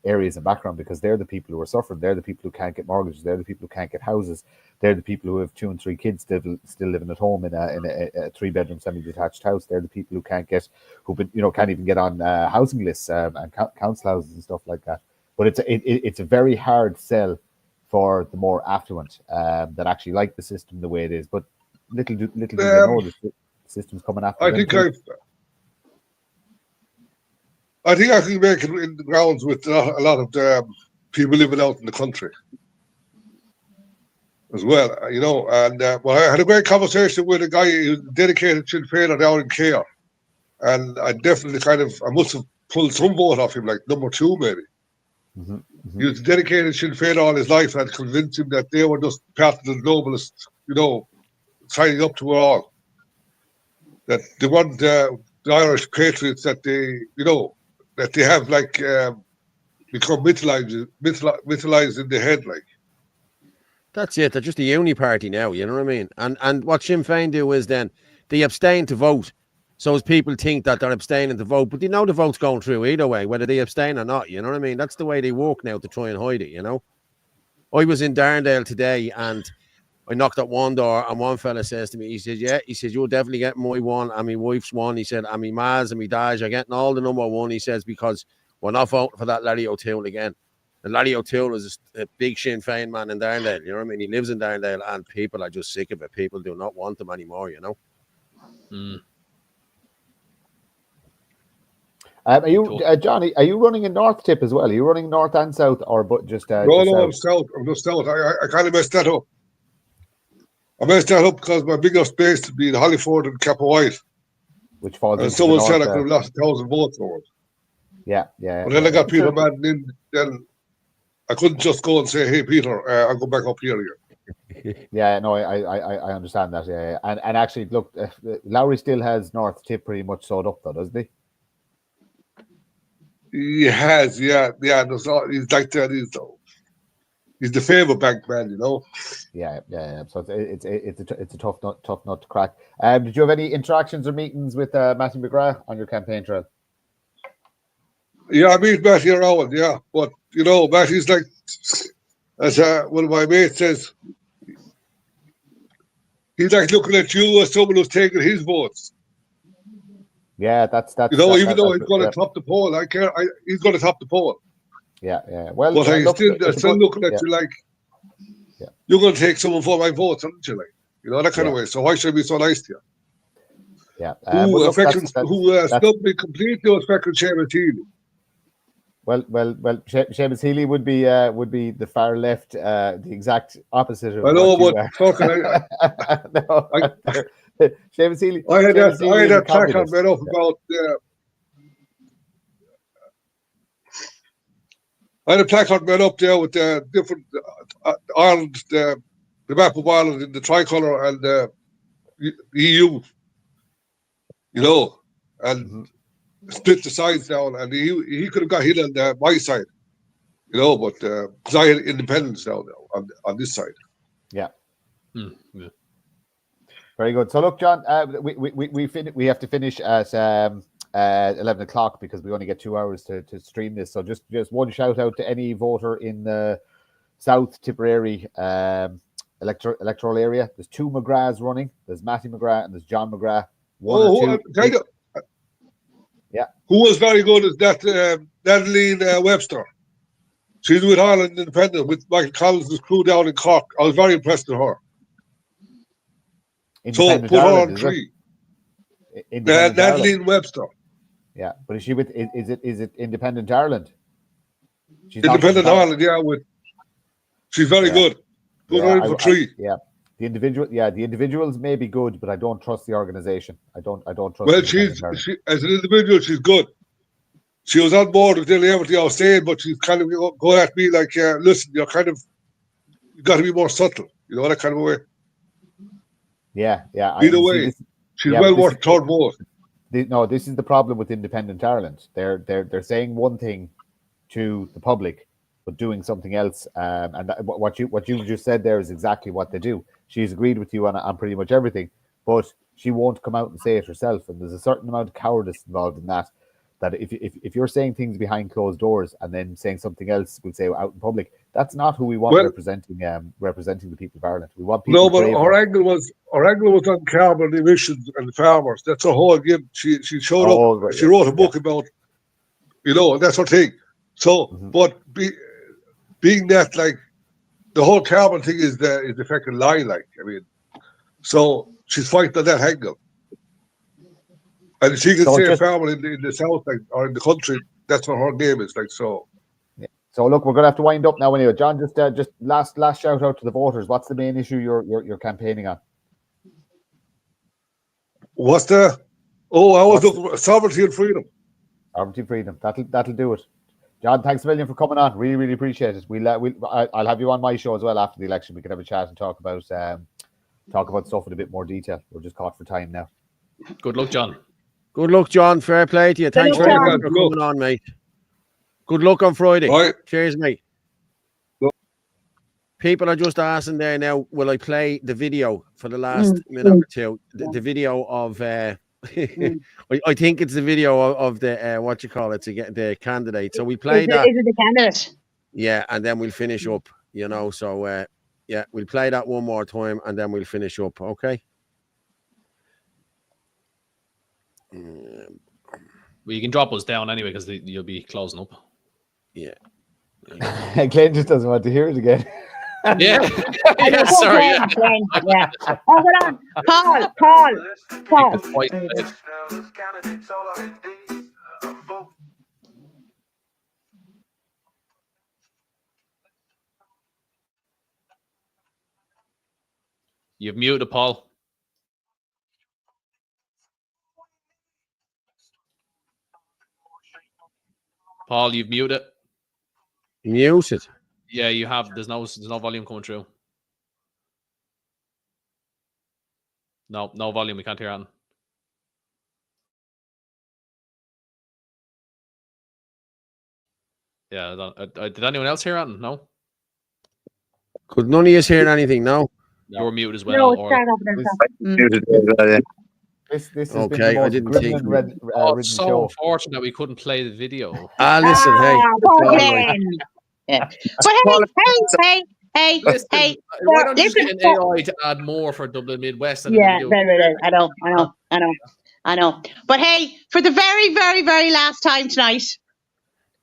areas and background, because they're the people who are suffering. They're the people who can't get mortgages. They're the people who can't get houses. They're the people who have 2 and 3 kids still living at home in a 3-bedroom semi-detached house. They're the people who can't even get on housing lists and council houses and stuff like that. But it's a very hard sell for the more affluent that actually like the system the way it is. But little do they know the system's coming after them. I think I can make it in the grounds with a lot of the people living out in the country as well, And I had a great conversation with a guy who's dedicated Sinn Féiner down in Care, and I definitely I must have pulled some vote off him, like number 2 maybe. He was dedicated Sinn Féin all his life, and convinced him that they were just part of the globalists, signing up to it all. That they weren't the Irish patriots that they, that they have become mythologized in the head, like. That's it. They're just a uni party now. You know what I mean? And what Sinn Féin do is then they abstain to vote. So as people think that they're abstaining to vote, but they know the vote's going through either way, whether they abstain or not. You know what I mean? That's the way they work now to try and hide it. I was in Darndale today, and I knocked at one door, and one fella says to me, he says, "Yeah," he says, "you'll definitely get my one and my wife's one." He said, "And my ma's and my dad's are getting all the number 1." He says, "Because we're not voting for that Larry O'Toole again." And Larry O'Toole is a big Sinn Féin man in Darndale. You know what I mean? He lives in Darndale, and people are just sick of it. People do not want him anymore. Are you, Johnny? Are you running in North Tip as well? Are you running North and South, or just? No, I'm South. I'm just South. I kind of messed that up. I messed that up because my biggest base would be in Hollyford and Capawhite, which falls. And someone said I could have lost 1,000 votes for it. Yeah. But then I got Peter Madden in. Then I couldn't just go and say, "Hey, Peter, I'll go back up here again." Yeah, no, I understand that. Yeah. And actually, look, Lowry still has North Tip pretty much sewed up, though, doesn't he? He has, yeah. He's like that. He's the favourite bank man, Yeah. So it's a tough nut to crack. Did you have any interactions or meetings with Matthew McGrath on your campaign trail? Yeah, I meet Matthew around, yeah. But Matthew's like, as one of my mates says, he's like looking at you as someone who's taking his votes. Yeah, that's even though he's going to top the poll, he's going to top the poll. Yeah. Well, but I'm still looking at you like, you're going to take someone for my votes, aren't you? Like, that kind of way. So why should I be so nice to you? Yeah. Who snubbed me completely was fucking Seamus Healy. Well, Seamus Healy would be the far left, the exact opposite of. I know, but fucking Seamus Healy. I had that placard made up about. I had a placard made up there with the different Ireland, the map of Ireland in the tricolour and the EU. And split the sides down, and he could have got hit on my side, but because I had independence now on this side. Yeah. Yeah. Very good. So look, John, we have to finish at 11 o'clock because we only get 2 hours to stream this. So just one shout out to any voter in the South Tipperary electoral area. There's 2 McGraths running. There's Matthew McGrath and there's John McGrath. Yeah. Who was very good is that Nadine Webster. She's with Ireland Independent with Michael Collins' crew down in Cork. I was very impressed with her. So put her on 3. Nadine Webster. Yeah, but is she with? Is it Independent Ireland? She's Independent Ireland, yeah. She's very good. Put her in for 3. The individuals may be good, but I don't trust the organisation. I don't trust. Well, she as an individual, she's good. She was on board with nearly everything I was saying, but she's kind of going at me like, "Listen, you got to be more subtle," that kind of way. Yeah. Either way, she's well worth third vote. No, this is the problem with Independent Ireland. They're saying one thing to the public, but doing something else. And what you just said there is exactly what they do. She's agreed with you on pretty much everything, but she won't come out and say it herself. And there's a certain amount of cowardice involved in that. That if you're saying things behind closed doors and then saying something else, we'll say out in public, that's not who we want representing the people of Ireland. We want people. No, but our angle was on carbon emissions and farmers. That's a whole game. She showed up. Right, she wrote a book about, and that's her thing. So, but being that like the whole carbon thing is the fucking lie. Like, I mean, so she's fighting on that angle. And she can say a farmer in the south, like, or in the country, that's what her name is, like, so. Yeah. So look, we're gonna have to wind up now anyway. John, just last shout out to the voters. What's the main issue you're campaigning on? What's the? Oh, I was looking for sovereignty and freedom. Sovereignty and freedom. That'll do it. John, thanks a million for coming on. Really, really appreciate it. I'll have you on my show as well after the election. We can have a chat and talk about stuff in a bit more detail. We're just caught for time now. Good luck, John. Good luck, John. Fair play to you. Thanks very much for coming on, mate. Good luck on Friday. Right. Cheers, mate. Good. People are just asking there now, will I play the video for the last minute or two? The video of, I think it's the video of the, what you call it, to get the candidate. So we play that. Is it the candidate? Yeah, and then we'll finish up, So, yeah, we'll play that one more time and then we'll finish up, okay? Well, you can drop us down anyway because you'll be closing up. Yeah. Glenn just doesn't want to hear it again. Yeah. Yeah, sorry. Yeah. Oh, hold on. Paul. You've muted Paul. Paul, you've muted. Muted. Yeah, you have. There's no volume coming through. No volume. We can't hear it. Yeah. Did anyone else hear it? No. Could none of you hear anything? No. You're muted as well. This okay, I didn't think. It's so unfortunate we couldn't play the video. Listen, hey. Yeah. But hey. Why don't you just get an AI to add more for Dublin Midwest? Yeah, I know. But hey, for the very, very, very last time tonight,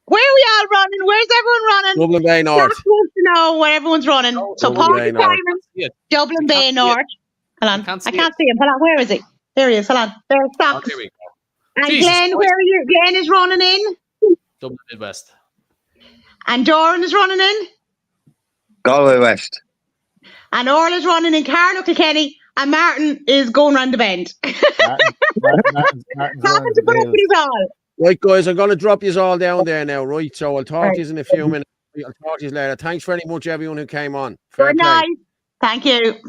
where are we all running? Where's everyone running? Dublin Bay North. Jack wants to know where everyone's running. So Paul Simon, Dublin Bay North. Hold on, I can't see him. Hold on, where is he? There he is. Hold on. There's Stocks. Oh, there we go. And Jesus Glenn, Christ. Where are you? Glenn is running in. Dublin Midwest. And Doran is running in. Galway West. And Orla's running in Carlow Kilkenny. And Martin is going round the bend. Martin's to put up with his all. Right, guys, I'm going to drop you all down there now, right? So I'll talk to you in a few minutes. I'll talk to you later. Thanks very much, everyone who came on. Good night. Thank you.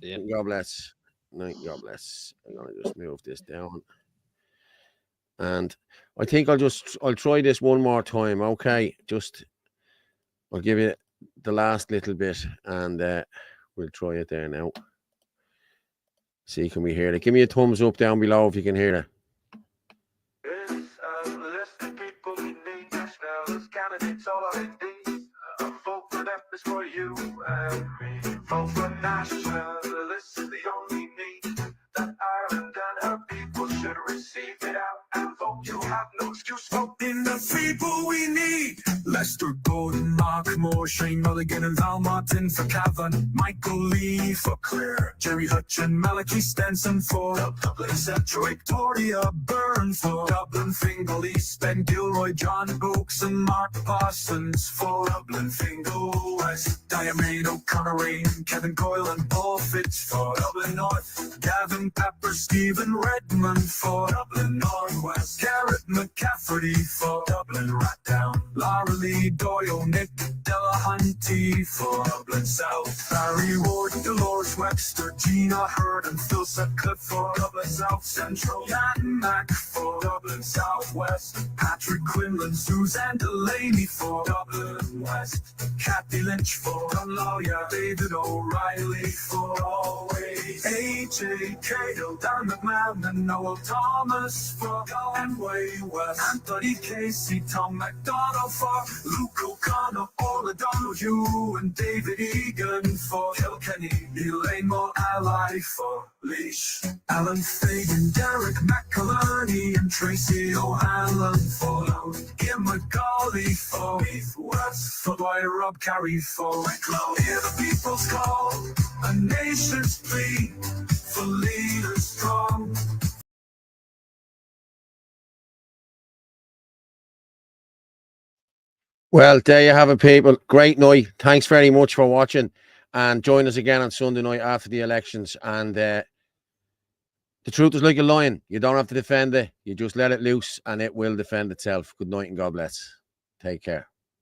God bless. Night, God bless. I'm going to just move this down. And I think I'll try this one more time, okay? I'll give you the last little bit and we'll try it there now. See, can we hear it? Give me a thumbs up down below if you can hear it. For you and me, vote for nationalists is the only need that Ireland and her people should receive it out and vote. You have no excuse. Vote in the people we need. Lester Gordon, Mark Moore, Shane Mulligan and Val Martin for Cavan, Michael Lee for Clare, Jerry Hutchin, Malachi Stenson for Dublin Central, Victoria Byrne for Dublin Fingal East, Ben Gilroy, John Oakes and Mark Parsons for Dublin Fingal West, Diarmaid O'Connor, Kevin Coyle and Paul Fitch for Dublin North, Gavin Pepper, Stephen Redmond for Dublin Northwest, Garrett McCafferty for Dublin Ratdown, Lara Lee Doyle, Nick Delahunty for Dublin South. Barry Ward, Dolores Webster, Gina Hurd and Phil Sutcliffe for Dublin South Central. Jan Mack for Dublin South West. Patrick Quinlan, Suzanne Delaney for Dublin West. Kathy Lynch for Dunlawyer. David O'Reilly for Always. AJ Cahill, Dan McMahon and Noel Thomas for Galway West. Anthony Casey, Tom McDonald for Luke O'Connor, Orla Donahue and David Egan for Kilkenny. Elaine Moore Ally for Leash. Alan Fagan, Derek McIlerney and Tracy O'Hanlon for Kim McCauley for Heath West. Footboy Rob Carey for Wicklow. Hear the people's call, a nation's plea for leaders strong. Well, there you have it, people. Great night. Thanks very much for watching. And join us again on Sunday night after the elections. And the truth is like a lion. You don't have to defend it. You just let it loose and it will defend itself. Good night and God bless. Take care.